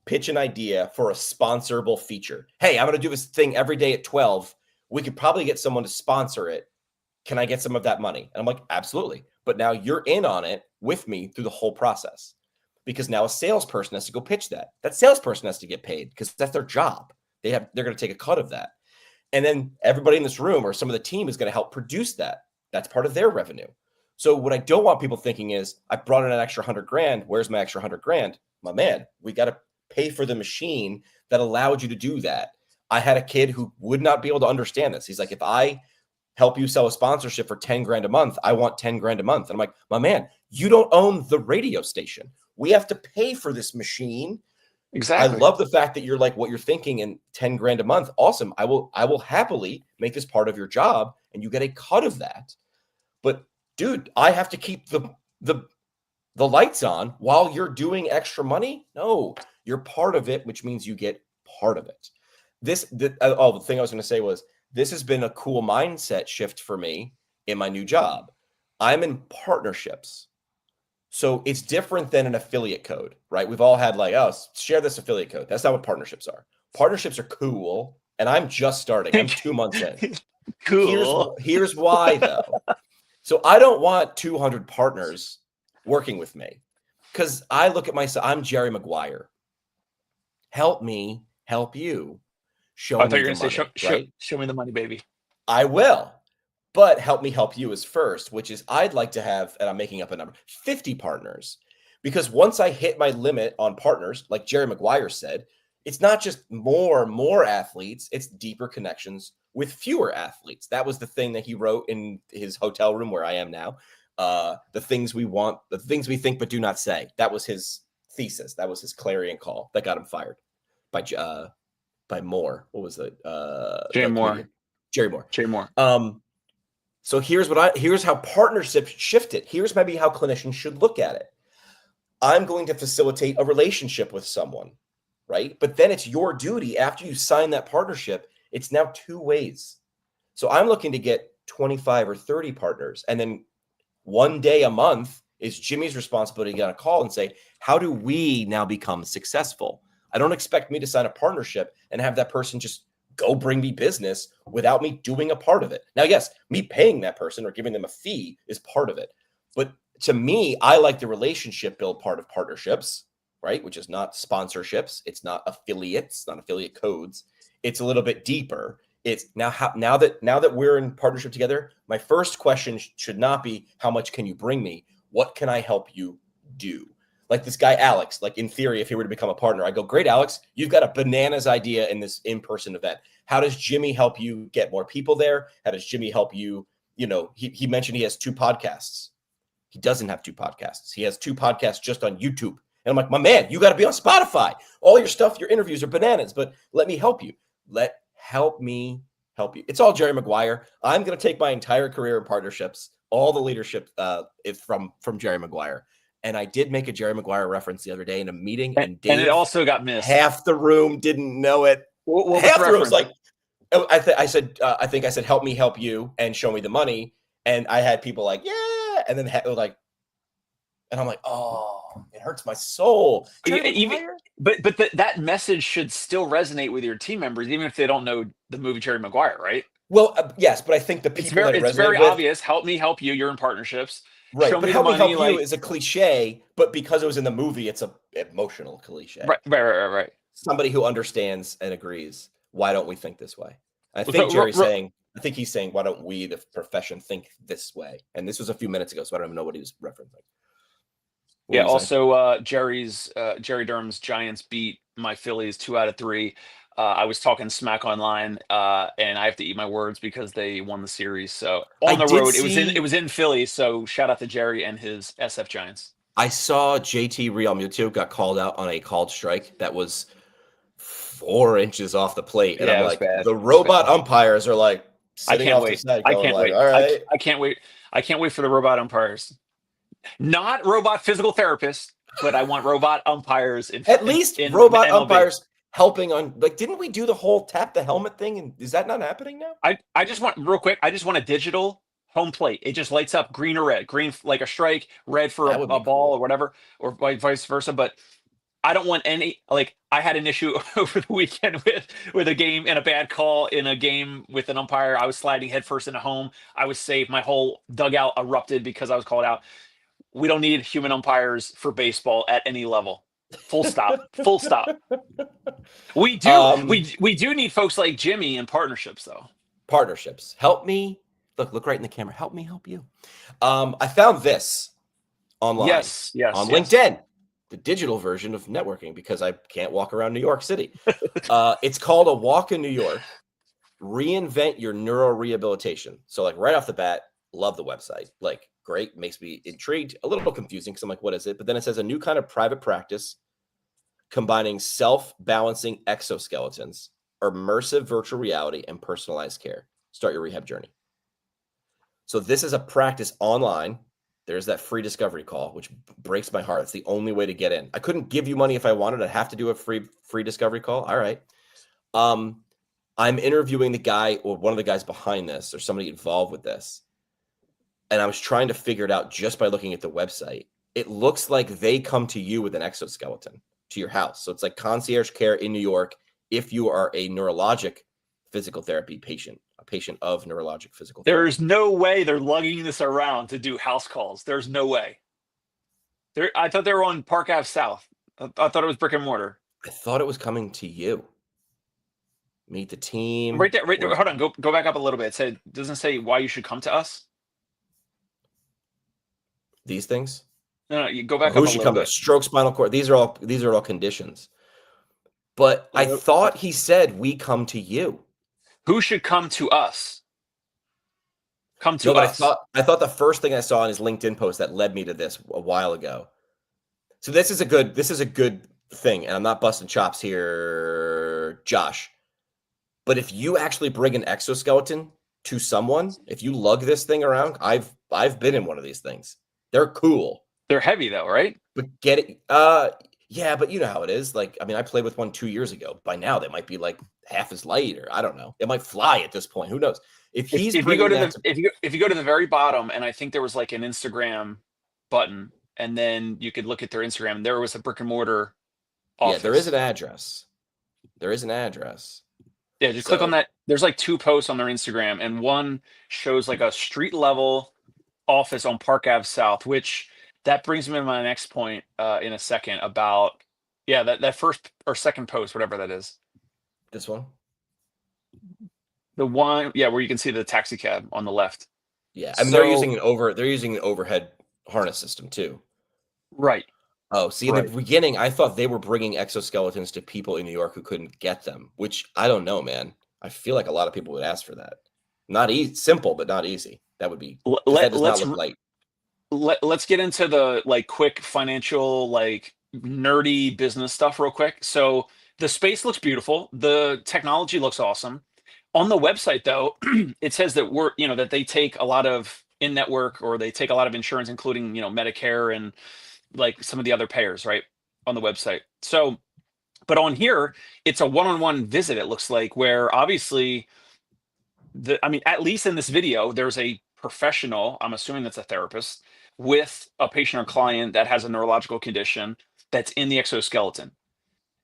[SPEAKER 1] pitch an idea for a sponsorable feature. Hey, I'm going to do this thing every day at 12. We could probably get someone to sponsor it. Can I get some of that money? And I'm like, absolutely. But now you're in on it with me through the whole process, because now a salesperson has to go pitch that. That salesperson has to get paid because that's their job. They're going to take a cut of that. And then everybody in this room or some of the team is going to help produce that. That's part of their revenue. So what I don't want people thinking is, I brought in an extra $100,000. Where's my extra $100,000? My man, we got to pay for the machine that allowed you to do that. I had a kid who would not be able to understand this. He's like, if I help you sell a sponsorship for $10,000 a month, I want $10,000 a month. And I'm like, my man, you don't own the radio station. We have to pay for this machine.
[SPEAKER 2] Exactly.
[SPEAKER 1] I love the fact that you're like, what you're thinking, and $10,000 a month. Awesome. I will happily make this part of your job, and you get a cut of that. But dude, I have to keep the lights on while you're doing extra money. No, you're part of it, which means you get part of it. The thing I was going to say was, this has been a cool mindset shift for me in my new job. I'm in partnerships. So it's different than an affiliate code, right? We've all had like, oh, share this affiliate code. That's not what partnerships are. Partnerships are cool. And I'm just starting. I'm 2 months in.
[SPEAKER 2] Cool.
[SPEAKER 1] Here's why, though. So I don't want 200 partners working with me, because I look at myself. I'm Jerry Maguire. Help me help you. Show me the money,
[SPEAKER 2] show me the money, baby.
[SPEAKER 1] I will. But help me help you is first, which is, I'd like to have, and I'm making up a number, 50 partners. Because once I hit my limit on partners, like Jerry Maguire said, it's not just more athletes, it's deeper connections with fewer athletes. That was the thing that he wrote in his hotel room where I am now. The things we want, the things we think but do not say. That was his thesis. That was his clarion call that got him fired by Moore. What was it?
[SPEAKER 2] Jerry Moore.
[SPEAKER 1] So here's how partnerships shifted. Here's maybe how clinicians should look at it. I'm going to facilitate a relationship with someone, right? But then it's your duty after you sign that partnership. It's now 2 ways. So I'm looking to get 25 or 30 partners. And then one day a month is Jimmy's responsibility to get on a call and say, how do we now become successful? I don't expect me to sign a partnership and have that person just go bring me business without me doing a part of it. Now, yes, me paying that person or giving them a fee is part of it. But to me, I like the relationship build part of partnerships, right? Which is not sponsorships. It's not affiliates, not affiliate codes. It's a little bit deeper. It's now that we're in partnership together, my first question should not be how much can you bring me? What can I help you do? Like this guy, Alex, like in theory, if he were to become a partner, I go, great, Alex, you've got a bananas idea in this in-person event. How does Jimmy help you get more people there? How does Jimmy help you? You know, he mentioned he has 2 podcasts. He doesn't have 2 podcasts. He has 2 podcasts just on YouTube. And I'm like, my man, you got to be on Spotify. All your stuff, your interviews are bananas, but let me help you. Help me help you. It's all Jerry Maguire. I'm going to take my entire career in partnerships, all the leadership from Jerry Maguire. And I did make a Jerry Maguire reference the other day in a meeting, and Dave,
[SPEAKER 2] and it also got missed.
[SPEAKER 1] Half the room didn't know it.
[SPEAKER 2] What
[SPEAKER 1] half the room was like, I think I said, help me help you and show me the money. And I had people like, yeah. And then like, and I'm like, oh, it hurts my soul.
[SPEAKER 2] But that message should still resonate with your team members, even if they don't know the movie Jerry Maguire, right?
[SPEAKER 1] Well, yes, but I think the people
[SPEAKER 2] it's very obvious. Help me help you. You're in partnerships.
[SPEAKER 1] Right, but help me help you is a cliche, but because it was in the movie, it's a emotional cliche.
[SPEAKER 2] Right.
[SPEAKER 1] Somebody who understands and agrees. Why don't we think this way? I think Jerry's saying, I think he's saying, why don't we, the profession, think this way? And this was a few minutes ago, so I don't even know what he was referencing.
[SPEAKER 2] Yeah. Also, Jerry Durham's Giants beat my Phillies 2 out of 3. I was talking smack online, and I have to eat my words because they won the series. So on the road, it was in Philly. So shout out to Jerry and his SF Giants.
[SPEAKER 1] I saw JT Realmuto got called out on a called strike that was 4 inches off the plate, and I'm like, the robot umpires are like sitting off the side.
[SPEAKER 2] I can't wait.
[SPEAKER 1] All right,
[SPEAKER 2] I can't wait. I can't wait for the robot umpires. Not robot physical therapists, but I want robot umpires.
[SPEAKER 1] At least robot umpires helping on, like, didn't we do the whole tap the helmet thing? And is that not happening now?
[SPEAKER 2] I just want, real quick, I just want a digital home plate. It just lights up green or red. Green like a strike, red for a ball or whatever, or vice versa. But I don't want any, like, I had an issue over the weekend with a game and a bad call in a game with an umpire. I was sliding headfirst into home. I was safe. My whole dugout erupted because I was called out. We don't need human umpires for baseball at any level. Full stop. Full stop. We do. We do need folks like Jimmy in partnerships, though.
[SPEAKER 1] Partnerships. Help me. Look right in the camera. Help me help you. I found this online.
[SPEAKER 2] Yes.
[SPEAKER 1] On LinkedIn, the digital version of networking, because I can't walk around New York City. It's called A Walk in New York. Reinvent your neuro rehabilitation. So, like, right off the bat, love the website. Like, great, makes me intrigued, a little confusing because I'm like, what is it? But then it says a new kind of private practice combining self-balancing exoskeletons, immersive virtual reality, and personalized care. Start your rehab journey. So this is a practice online. There's that free discovery call, which breaks my heart. It's the only way to get in. I couldn't give you money if I wanted. I'd have to do a free discovery call. All right. I'm interviewing the guy or one of the guys behind this or somebody involved with this. And I was trying to figure it out just by looking at the website. It looks like they come to you with an exoskeleton to your house. So it's like concierge care in New York if you are a neurologic physical therapy patient, a patient of neurologic physical therapy.
[SPEAKER 2] There's no way they're lugging this around to do house calls. There's no way. I thought they were on Park Ave South. I thought it was brick and mortar.
[SPEAKER 1] I thought it was coming to you. Meet the team.
[SPEAKER 2] Right there. Hold on. Go back up a little bit. It doesn't say why you should come to us.
[SPEAKER 1] These things?
[SPEAKER 2] No, you go back up
[SPEAKER 1] a little bit. Stroke, spinal cord. These are all conditions. But I thought he said we come to you.
[SPEAKER 2] Who should come to us? Come to us.
[SPEAKER 1] I thought the first thing I saw in his LinkedIn post that led me to this a while ago. So this is a good thing, and I'm not busting chops here, Josh. But if you actually bring an exoskeleton to someone, if you lug this thing around, I've been in one of these things. They're cool.
[SPEAKER 2] They're heavy though, right?
[SPEAKER 1] But get it, yeah, but you know how it is. Like, I mean, I played with one 2 years ago. By now, they might be like half as light, or I don't know. It might fly at this point. Who knows? If he's
[SPEAKER 2] If you go
[SPEAKER 1] bringing
[SPEAKER 2] to
[SPEAKER 1] that
[SPEAKER 2] the
[SPEAKER 1] to,
[SPEAKER 2] if you go to the very bottom, and I think there was like an Instagram button, and then you could look at their Instagram. There was a brick and mortar
[SPEAKER 1] yeah, there is
[SPEAKER 2] office.
[SPEAKER 1] an address. There is an address.
[SPEAKER 2] Yeah, just click on
[SPEAKER 1] So
[SPEAKER 2] that. There's like 2 posts on their Instagram, and one shows like a street level office on Park Ave South, which that brings me to my next point in a second about that first or second post, whatever that is.
[SPEAKER 1] this one,
[SPEAKER 2] The one, yeah, where you can see the taxi cab on the left.
[SPEAKER 1] yeah. I mean, they're
[SPEAKER 2] So
[SPEAKER 1] using an overhead harness system too.
[SPEAKER 2] right,
[SPEAKER 1] Oh, see, in the
[SPEAKER 2] right.
[SPEAKER 1] beginning, I thought they were bringing exoskeletons to people in New York who couldn't get them, which I don't know, man. I feel like a lot of people would ask for that. Not easy, simple, but not easy. That would be because that does not look light.
[SPEAKER 2] Let's get into the like quick financial, like nerdy business stuff real quick. So the space looks beautiful. The technology looks awesome. On the website though, it says that that they take a lot of in-network, or they take a lot of insurance, including, Medicare and like some of the other payers, right? On the website. So, but on here, it's a one-on-one visit, it looks like, where obviously at least in this video, there's a professional, I'm assuming that's a therapist, with a patient or client that has a neurological condition that's in the exoskeleton.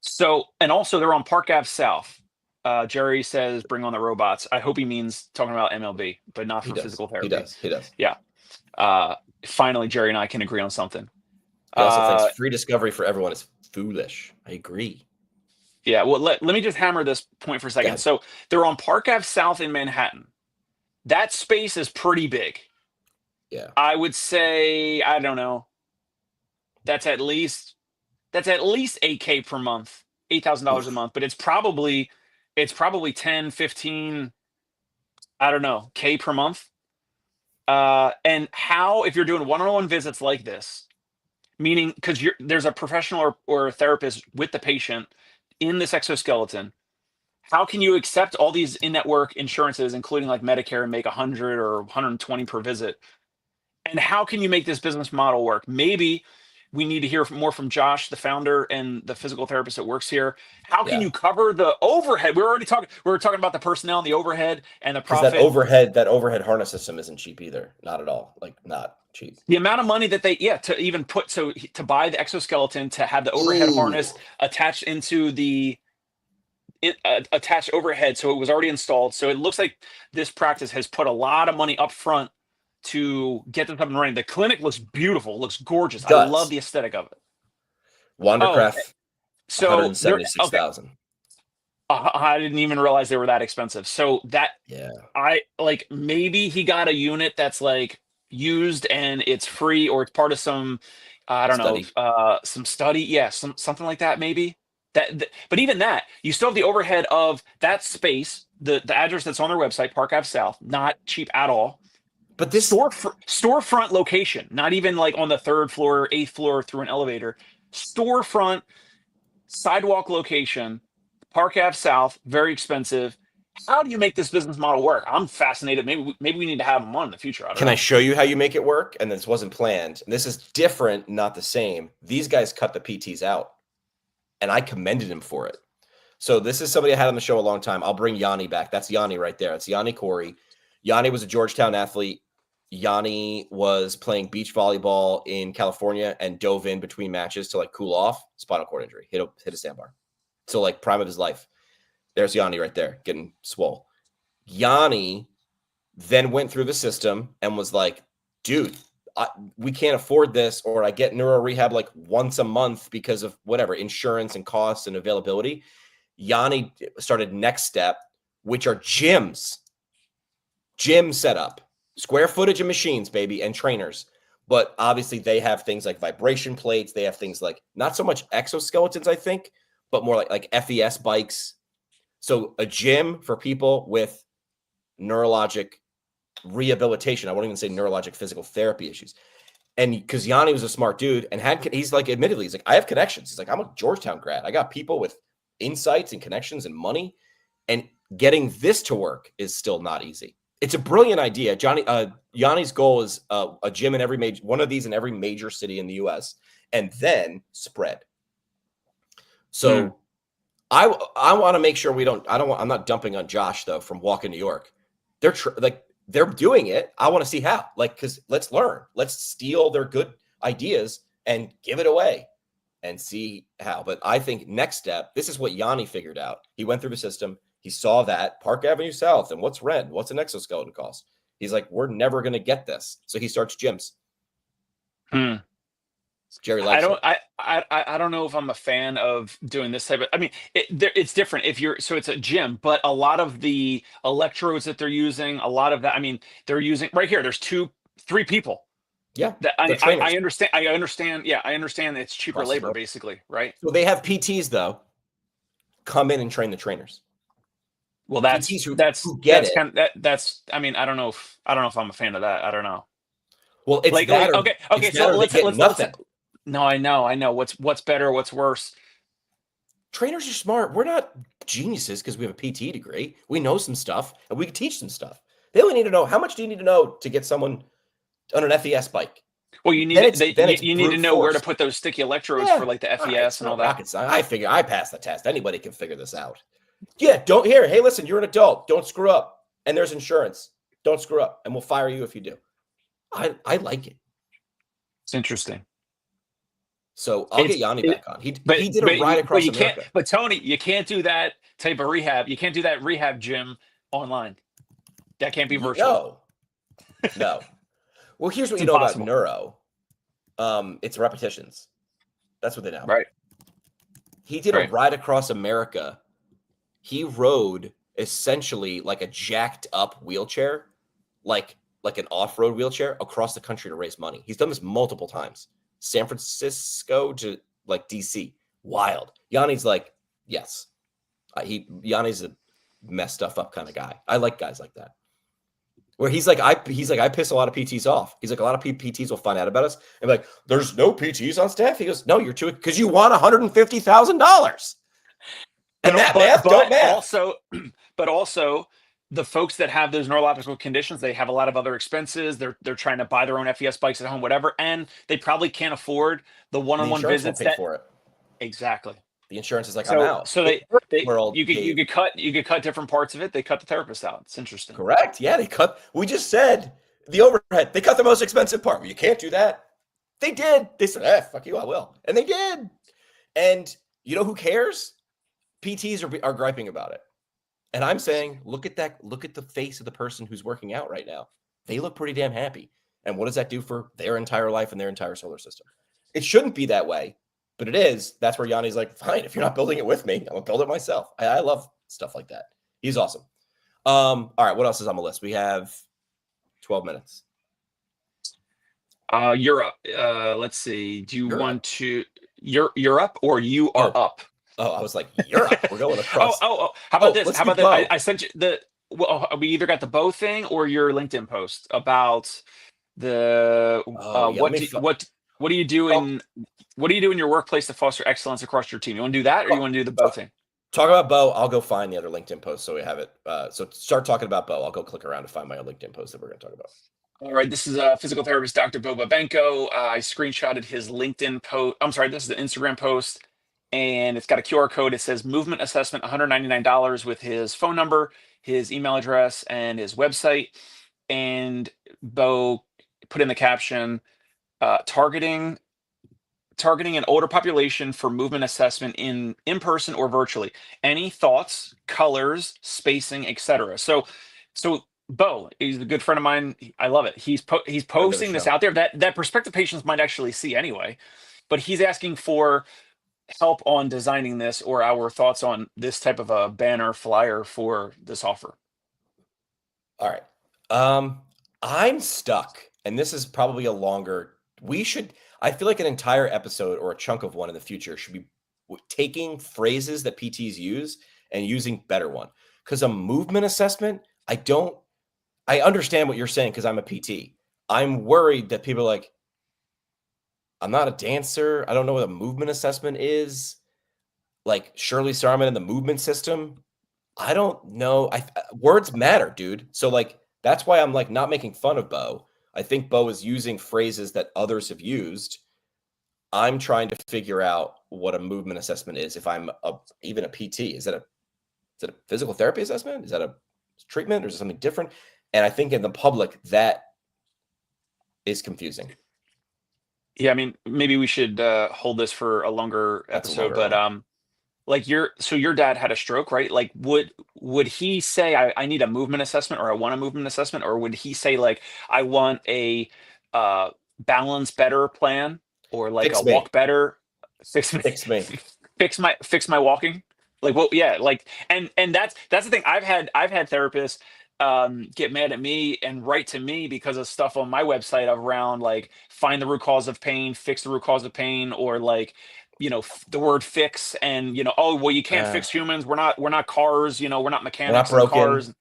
[SPEAKER 2] So, and also they're on Park Ave South. Jerry says, bring on the robots. I hope he means talking about MLB, but not
[SPEAKER 1] He
[SPEAKER 2] for
[SPEAKER 1] does.
[SPEAKER 2] physical
[SPEAKER 1] He
[SPEAKER 2] therapy.
[SPEAKER 1] does. He does.
[SPEAKER 2] Yeah. Finally, Jerry and I can agree on something.
[SPEAKER 1] He also thinks free discovery for everyone is foolish. I agree.
[SPEAKER 2] Yeah. Well, let me just hammer this point for a second. So they're on Park Ave South in Manhattan. That space is pretty big.
[SPEAKER 1] Yeah.
[SPEAKER 2] I would say, I don't know. That's at least $8K per month, $8,000 a month, but it's probably 10, 15, I don't know, K per month. And how, if you're doing one-on-one visits like this, meaning because there's a professional or a therapist with the patient in this exoskeleton, how can you accept all these in-network insurances, including like Medicare, and make 100 or 120 per visit? And how can you make this business model work? Maybe we need to hear more from Josh, the founder and the physical therapist that works here. How can you cover the overhead? We were talking about the personnel and the overhead and the profit.
[SPEAKER 1] Because that overhead harness system isn't cheap either. Not at all. Like, not cheap.
[SPEAKER 2] The amount of money that they to even put, so to buy the exoskeleton, to have the overhead harness attached into the attached overhead, so it was already installed. So it looks like this practice has put a lot of money up front to get them up and running. The clinic looks beautiful, looks gorgeous. I love the aesthetic of it.
[SPEAKER 1] Wandercraft,
[SPEAKER 2] so
[SPEAKER 1] 176,000.
[SPEAKER 2] Okay. I didn't even realize they were that expensive. So I like, maybe he got a unit that's like used and it's free, or it's part of some, I don't know, some study. Yeah, something like that, maybe. But even that, you still have the overhead of that space, the address that's on their website, Park Ave South, not cheap at all. But this storefront location, not even like on the 3rd floor, 8th floor through an elevator, storefront, sidewalk location, Park Ave South, very expensive. How do you make this business model work? I'm fascinated. Maybe we need to have them on in the future.
[SPEAKER 1] Can I show you how you make it work? And this wasn't planned. And this is different, not the same. These guys cut the PTs out, and I commended him for it. So this is somebody I had on the show a long time. I'll bring Yanni back. That's Yanni right there. It's Yanni Corey. Yanni was a Georgetown athlete. Yanni was playing beach volleyball in California and dove in between matches to like cool off. Spinal cord injury. Hit a sandbar. So like prime of his life. There's Yanni right there getting swole. Yanni then went through the system and was like, dude, we can't afford this, or I get neuro rehab like once a month because of whatever, insurance and costs and availability. Yanni started Next Step, which are gym setup, square footage of machines, baby, and trainers. But obviously they have things like vibration plates. They have things like not so much exoskeletons, I think, but more like FES bikes. So a gym for people with neurologic rehabilitation. I won't even say neurologic physical therapy issues. And because Yanni was a smart dude and he's like, admittedly, he's like, I have connections. He's like, I'm a Georgetown grad. I got people with insights and connections and money. And getting this to work is still not easy. It's a brilliant idea. Yanni's goal is a gym in one of these in every major city in the US. and then spread. So I want to make sure I'm not dumping on Josh though from Walk in New York. They're doing it. I want to see how, because let's learn, let's steal their good ideas and give it away and see how. But I think next step, this is what Yanni figured out. He went through the system. He saw that Park Avenue South and what's rent, what's an exoskeleton cost. He's like, we're never going to get this. So he starts gyms. Jerry likes
[SPEAKER 2] I don't know if I'm a fan of doing this type of. I mean, it's different if so it's a gym, but a lot of the electrodes that they're using, a lot of that. I mean, they're using right here. There's 3 people.
[SPEAKER 1] Yeah,
[SPEAKER 2] I understand. I understand. Yeah, I understand. It's cheaper labor, basically, right?
[SPEAKER 1] So they have PTs though, come in and train the trainers.
[SPEAKER 2] Well, that's I mean, I don't know if I'm a fan of that. I don't know.
[SPEAKER 1] Well, it's
[SPEAKER 2] okay. So let's. No, I know. What's better? What's worse?
[SPEAKER 1] Trainers are smart. We're not geniuses because we have a PT degree. We know some stuff and we can teach some stuff. They only need to know, how much do you need to know to get someone on an FES bike?
[SPEAKER 2] Well, you need to know where to put those sticky electrodes for like the FES and all that.
[SPEAKER 1] Rocket science. I passed the test. Anybody can figure this out. Yeah, hey, listen, you're an adult. Don't screw up. And there's insurance. Don't screw up. And we'll fire you if you do. I like it.
[SPEAKER 2] It's interesting.
[SPEAKER 1] So I'll get Yanni back on. He did a ride across America.
[SPEAKER 2] But Tony, you can't do that type of rehab. You can't do that rehab gym online. That can't be virtual.
[SPEAKER 1] No. Well, here's what you know about Neuro. It's repetitions. That's what they know.
[SPEAKER 2] Right.
[SPEAKER 1] He did a ride across America. He rode essentially like a jacked up wheelchair, like an off-road wheelchair across the country to raise money. He's done this multiple times. San Francisco to like DC. Wild. Yanni's like, yes. Yanni's a mess stuff up kind of guy. I like guys like that. Where he's like, I piss a lot of PTs off. He's like, a lot of PTs will find out about us and be like, there's no PTs on staff. He goes, no, you're too, because you want $150,000. And
[SPEAKER 2] but also the folks that have those neurological conditions, they have a lot of other expenses. They're trying to buy their own FES bikes at home, whatever, and they probably can't afford the one-on-one visits.
[SPEAKER 1] Pay for it.
[SPEAKER 2] Exactly.
[SPEAKER 1] The insurance is like, I'm out.
[SPEAKER 2] So you could cut different parts of it. They cut the therapist out. It's interesting.
[SPEAKER 1] Correct. Yeah, we just said the overhead. They cut the most expensive part. You can't do that. They did. They said, fuck you, I will. And they did. And you know who cares? PTs are griping about it. And I'm saying, look at the face of the person who's working out right now. They look pretty damn happy. And what does that do for their entire life and their entire solar system? It shouldn't be that way, but it is. That's where Yanni's like, fine, if you're not building it with me, I'm gonna build it myself. I love stuff like that. He's awesome. All right, what else is on the list? We have 12 minutes.
[SPEAKER 2] You're up. Let's see. Do you want to? You're up, or you are up?
[SPEAKER 1] Oh, I was like, you're up. We're going across.
[SPEAKER 2] How about this? How about this? I sent you we either got the Bo thing or your LinkedIn post about the what do you do in your workplace to foster excellence across your team? You want to do that, or you want to do the Bo thing?
[SPEAKER 1] Talk about Bo. I'll go find the other LinkedIn post so we have it. So start talking about Bo. I'll go click around to find my LinkedIn post that we're going to talk about.
[SPEAKER 2] All right, this is physical therapist Dr. Bo Babenko. I screenshotted his LinkedIn post. I'm sorry, this is the Instagram post. And it's got a QR code. It says movement assessment, $199 with his phone number, his email address, and his website. And Bo put in the caption, targeting an older population for movement assessment in person or virtually. Any thoughts, colors, spacing, etc. So Bo, he's a good friend of mine. I love it. He's posting this out there that prospective patients might actually see anyway, but he's asking for help on designing this or our thoughts on this type of a banner flyer for this offer.
[SPEAKER 1] All right. I'm stuck, and this is probably I feel like an entire episode or a chunk of one in the future should be taking phrases that PTs use and using better one. Because a movement assessment, I understand what you're saying because I'm a PT. I'm worried that people are like, I'm not a dancer. I don't know what a movement assessment is. Like Shirley Sarman in the movement system. I don't know. Words matter, dude. So like, that's why I'm like not making fun of Bo. I think Bo is using phrases that others have used. I'm trying to figure out what a movement assessment is. If I'm even a PT, is it a physical therapy assessment? Is that a treatment, or is it something different? And I think in the public that is confusing.
[SPEAKER 2] Yeah, I mean, maybe we should hold this for a longer episode, but like your dad had a stroke, right? Like would he say I need a movement assessment, or I want a movement assessment, or would he say like I want a balance better plan, or like a
[SPEAKER 1] Fix me.
[SPEAKER 2] walk better, fix me,
[SPEAKER 1] Fix me.
[SPEAKER 2] fix my walking? Like what? Yeah, like and that's the thing. I've had therapists get mad at me and write to me because of stuff on my website around like find the root cause of pain, fix the root cause of pain, or like the word fix, and oh well, you can't fix humans. We're not cars. We're not
[SPEAKER 1] We're not
[SPEAKER 2] mechanics in
[SPEAKER 1] broken.
[SPEAKER 2] cars.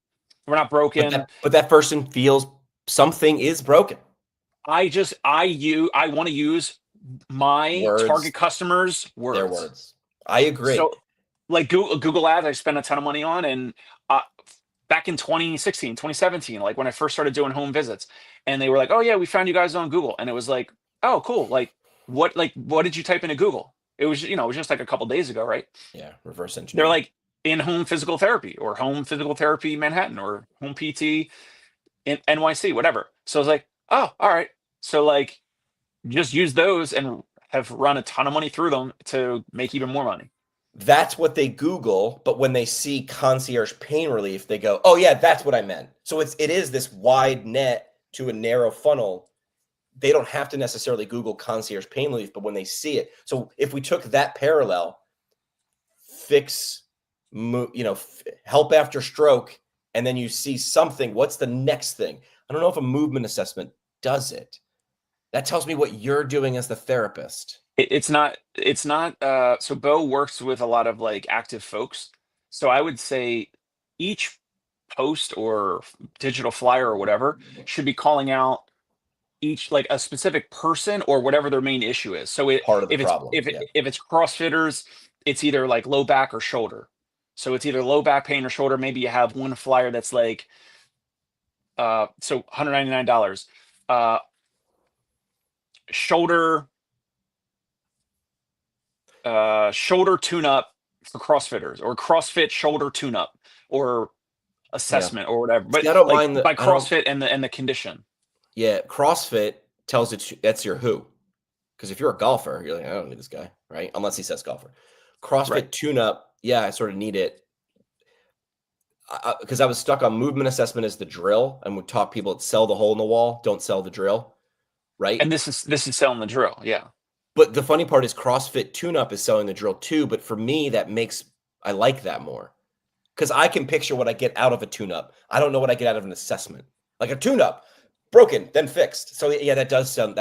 [SPEAKER 2] We're not broken.
[SPEAKER 1] But that person feels something is broken.
[SPEAKER 2] I want to use my
[SPEAKER 1] Words,
[SPEAKER 2] target customers'
[SPEAKER 1] their
[SPEAKER 2] words.
[SPEAKER 1] words. I agree.
[SPEAKER 2] So like Google Ads, I spent a ton of money on, and back in 2016, 2017, like when I first started doing home visits, and they were like, "Oh yeah, we found you guys on Google," and it was like, "Oh cool, like what did you type into Google?" It was it was just like a couple days ago, right?
[SPEAKER 1] Yeah, reverse
[SPEAKER 2] They're
[SPEAKER 1] engineering.
[SPEAKER 2] like in-home physical therapy, or home physical therapy Manhattan, or home PT in NYC, whatever. So I was like, "Oh, all right." So like just use those and have run a ton of money through them to make even more money.
[SPEAKER 1] That's what they Google, but when they see concierge pain relief, they go, "Oh yeah, that's what I meant." So it is this wide net to a narrow funnel. They don't have to necessarily Google concierge pain relief, but when they see it, so if we took that parallel, fix, help after stroke, and then you see something, what's the next thing? I don't know if a movement assessment does it. That tells me what you're doing as the therapist.
[SPEAKER 2] It's not so Bo works with a lot of like active folks. So I would say each post or digital flyer or whatever should be calling out each like a specific person or whatever their main issue is. So
[SPEAKER 1] Part of the
[SPEAKER 2] if it's
[SPEAKER 1] problem. Yeah.
[SPEAKER 2] if it's CrossFitters, it's either like low back or shoulder. So it's either low back pain or shoulder. Maybe you have one flyer that's like so $199. Shoulder shoulder tune up for CrossFitters, or CrossFit shoulder tune up, or assessment, or whatever. But
[SPEAKER 1] See, I don't
[SPEAKER 2] like
[SPEAKER 1] mind
[SPEAKER 2] by CrossFit and the condition.
[SPEAKER 1] Yeah, CrossFit tells it that's your who. Because if you're a golfer, you're like, I don't need this guy, right? Unless he says golfer. CrossFit
[SPEAKER 2] Right.
[SPEAKER 1] tune-up, yeah, I sort of need it. Because I was stuck on movement assessment as the drill, and we taught people to sell the hole in the wall, don't sell the drill, right?
[SPEAKER 2] And this is selling the drill, yeah.
[SPEAKER 1] But the funny part is CrossFit tune-up is selling the drill too. But for me, I like that more. Because I can picture what I get out of a tune-up. I don't know what I get out of an assessment. Like a tune-up, broken, then fixed. So yeah, that does sound,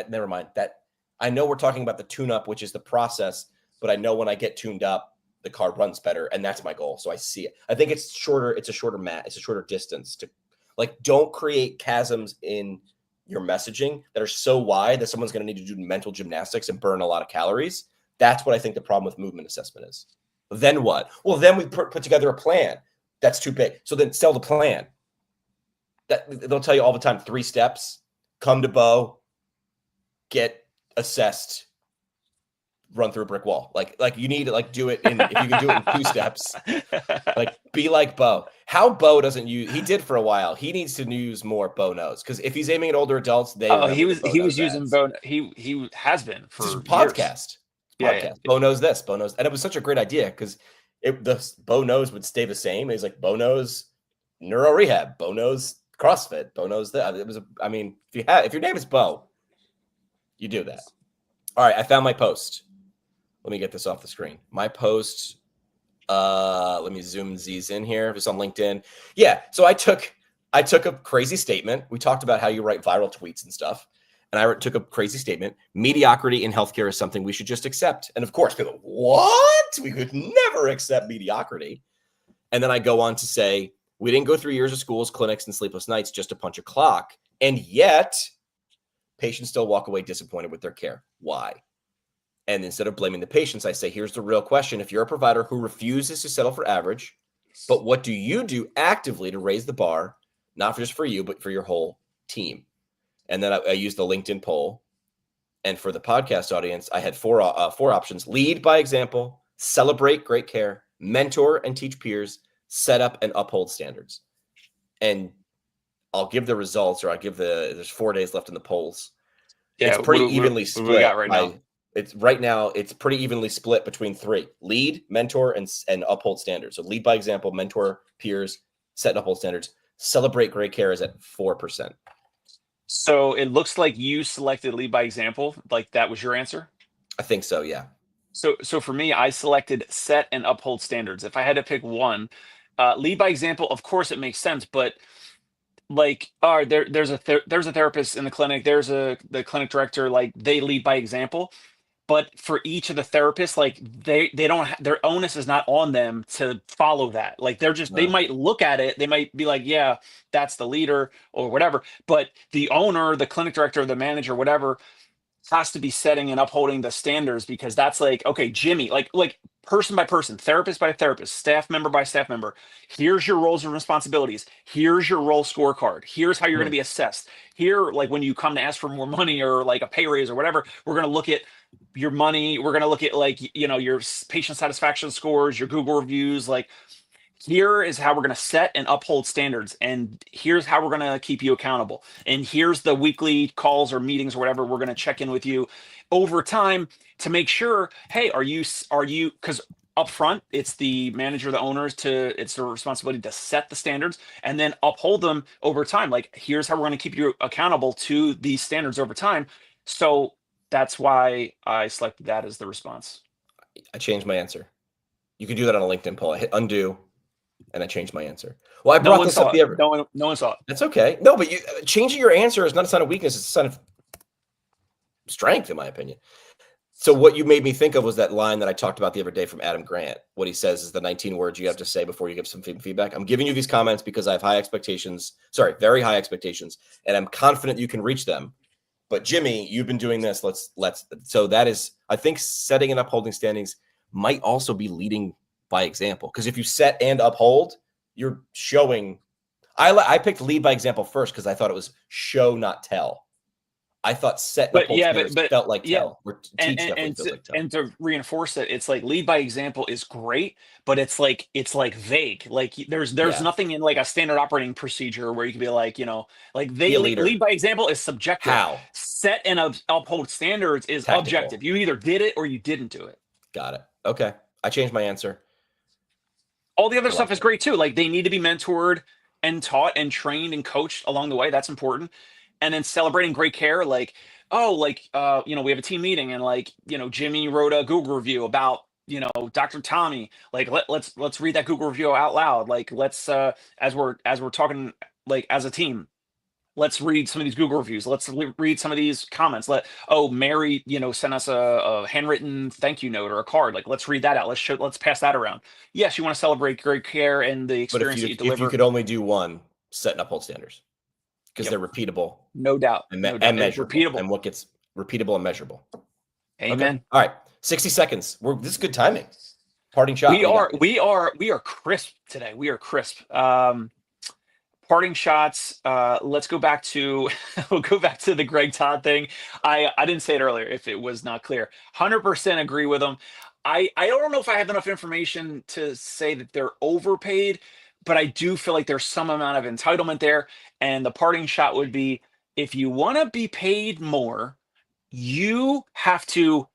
[SPEAKER 1] never mind. That I know we're talking about the tune-up, which is the process, but I know when I get tuned up, the car runs better, and that's my goal. So I see it. I think it's shorter, it's a shorter distance to, like, don't create chasms in your messaging that are so wide that someone's going to need to do mental gymnastics and burn a lot of calories. That's what I think the problem with movement assessment is. Then what? Well, then we put together a plan. That's too big. So then sell the plan. They'll tell you all the time, 3 steps: come to Bo, get assessed, run through a brick wall. Like you need to do it if you can do it in 2 steps. Like, be like Bo. How Bo doesn't use, he did for a while. He needs to use more Bo knows, because if he's aiming at older adults,
[SPEAKER 2] He was using Bo. He has been for
[SPEAKER 1] it's a
[SPEAKER 2] years.
[SPEAKER 1] podcast.
[SPEAKER 2] Yeah.
[SPEAKER 1] Bo knows this. Bo knows, and it was such a great idea because the Bo knows would stay the same. He's like, Bo knows Neuro Rehab. Bo knows CrossFit. Bo knows that. It was. If your name is Bo, you do that. All right, I found my post. Let me get this off the screen. My post. Let me zoom these in here. Just on LinkedIn. Yeah. So I took a crazy statement. We talked about how you write viral tweets and stuff. And I took a crazy statement. Mediocrity in healthcare is something we should just accept. And of course, people, what? We could never accept mediocrity. And then I go on to say, we didn't go through years of schools, clinics, and sleepless nights just to punch a clock. And yet, patients still walk away disappointed with their care. Why? And instead of blaming the patients, I say, here's the real question. If you're a provider who refuses to settle for average, but what do you do actively to raise the bar, not just for you, but for your whole team? And then I use the LinkedIn poll. And for the podcast audience, I had four options: lead by example, celebrate great care, mentor and teach peers, set up and uphold standards. And I'll give the results, or there's 4 days left in the polls.
[SPEAKER 2] Yeah,
[SPEAKER 1] It's pretty evenly
[SPEAKER 2] what do we got right now?
[SPEAKER 1] It's pretty evenly split between three: lead, mentor, and uphold standards. So lead by example, mentor peers, set and uphold standards. Celebrate great care is at 4%.
[SPEAKER 2] So it looks like you selected lead by example. Like that was your answer?
[SPEAKER 1] I think so, yeah.
[SPEAKER 2] So for me, I selected set and uphold standards. If I had to pick one, lead by example, of course it makes sense, but like, there's a therapist in the clinic, the clinic director, like they lead by example. But for each of the therapists, like they don't their onus is not on them to follow that. Like they
[SPEAKER 1] No.
[SPEAKER 2] might look at it, they might be like, yeah, that's the leader or whatever. But the owner, the clinic director, the manager, whatever, has to be setting and upholding the standards, because that's like, okay, Jimmy, like person by person, therapist by therapist, staff member by staff member, here's your roles and responsibilities, here's your role scorecard, here's how you're going to be assessed here. Like when you come to ask for more money or like a pay raise or whatever, we're going to look at your money, we're going to look at like, your patient satisfaction scores, your Google reviews. Like, here is how we're going to set and uphold standards, and here's how we're going to keep you accountable, and here's the weekly calls or meetings or whatever we're going to check in with you over time to make sure, hey, are you, because up front it's the manager, the owners, it's their responsibility to set the standards and then uphold them over time. Like, here's how we're going to keep you accountable to these standards over time. So that's why I selected that as the response.
[SPEAKER 1] I changed my answer. You could do that on a LinkedIn poll. I hit undo, and I changed my answer. Well, I brought this up the other.
[SPEAKER 2] No one saw it.
[SPEAKER 1] That's okay. No, but changing your answer is not a sign of weakness. It's a sign of strength, in my opinion. So what you made me think of was that line that I talked about the other day from Adam Grant. What he says is the 19 words you have to say before you give some feedback. I'm giving you these comments because I have high expectations. Sorry, very high expectations, and I'm confident you can reach them. But Jimmy, you've been doing this. So that is, I think, setting and upholding standings might also be leading by example, because if you set and uphold, you're showing. I picked lead by example first because I thought it was show, not tell. I thought set and uphold felt like tell.
[SPEAKER 2] And to reinforce it, it's like lead by example is great, but it's like vague. Like there's nothing in like a standard operating procedure where you can be like, like lead by example is subjective.
[SPEAKER 1] How?
[SPEAKER 2] Set and uphold standards is
[SPEAKER 1] Tactical.
[SPEAKER 2] Objective. You either did it or you didn't do it.
[SPEAKER 1] Got it. Okay. I changed my answer.
[SPEAKER 2] All the other stuff is great too. Like they need to be mentored and taught and trained and coached along the way. That's important. And then celebrating great care, like, we have a team meeting and like, Jimmy wrote a Google review about, Dr. Tommy. Like let's read that Google review out loud. Like let's as we're talking like as a team, let's read some of these Google reviews. Let's read some of these comments. Mary, sent us a handwritten thank you note or a card. Like, let's read that out. Let's pass that around. Yes, you want to celebrate great care and the experience that you deliver.
[SPEAKER 1] If you could only do one, set and uphold standards, because they're repeatable.
[SPEAKER 2] No doubt.
[SPEAKER 1] And measurable.
[SPEAKER 2] Repeatable.
[SPEAKER 1] And what gets repeatable and measurable.
[SPEAKER 2] Amen.
[SPEAKER 1] Okay. All right. 60 seconds. This is good timing. Parting shot.
[SPEAKER 2] We are crisp today. We are crisp. Parting shots. Let's go back to the Greg Todd thing. I didn't say it earlier if it was not clear. 100% agree with him. I don't know if I have enough information to say that they're overpaid, but I do feel like there's some amount of entitlement there. And the parting shot would be, if you want to be paid more, you have to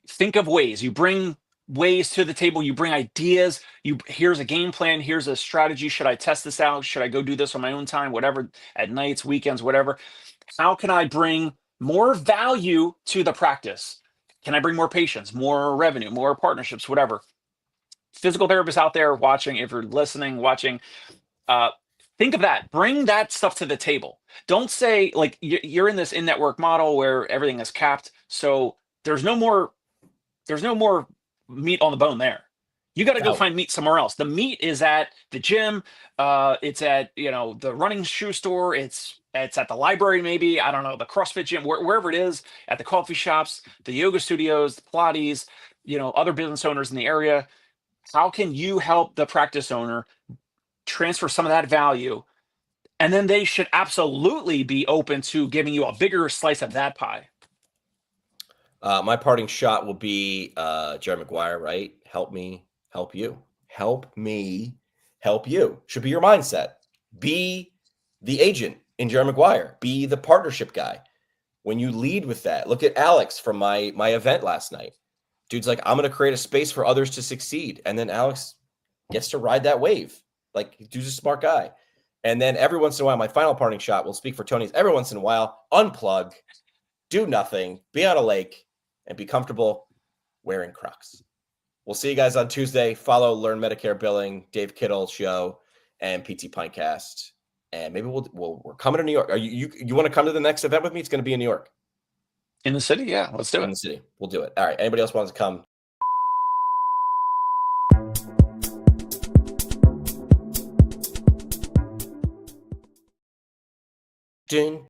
[SPEAKER 2] think of ways. You bring ways to the table, you bring ideas, here's a game plan, here's a strategy. Should I test this out? Should I go do this on my own time, whatever, at nights, weekends, whatever? How can I bring more value to the practice? Can I bring more patients, more revenue, more partnerships, whatever? Physical therapists out there watching, if you're listening, watching, think of that. Bring that stuff to the table. Don't say like you're in this in-network model where everything is capped, so there's no more meat on the bone there. You got to go find meat somewhere else. The meat is at the gym. It's at the running shoe store. It's at the library, maybe, I don't know, the CrossFit gym, wherever it is, at the coffee shops, the yoga studios, the Pilates, other business owners in the area. How can you help the practice owner transfer some of that value? And then they should absolutely be open to giving you a bigger slice of that pie.
[SPEAKER 1] My parting shot will be Jerry Maguire, right? Help me, help you. Help me, help you. Should be your mindset. Be the agent in Jerry Maguire. Be the partnership guy. When you lead with that, look at Alex from my event last night. Dude's like, I'm going to create a space for others to succeed. And then Alex gets to ride that wave. Like, dude's a smart guy. And then every once in a while, my final parting shot will speak for Tony's. Every once in a while, unplug, do nothing, be on a lake, and be comfortable wearing Crocs. We'll see you guys on Tuesday. Follow Learn Medicare Billing, Dave Kittle show, and PT Pintcast. And maybe we're coming to New York. Are you want to come to the next event with me? It's going to be in New York.
[SPEAKER 2] In the city? Yeah, let's do it.
[SPEAKER 1] In the city. We'll do it. All right. Anybody else wants to come? Ding.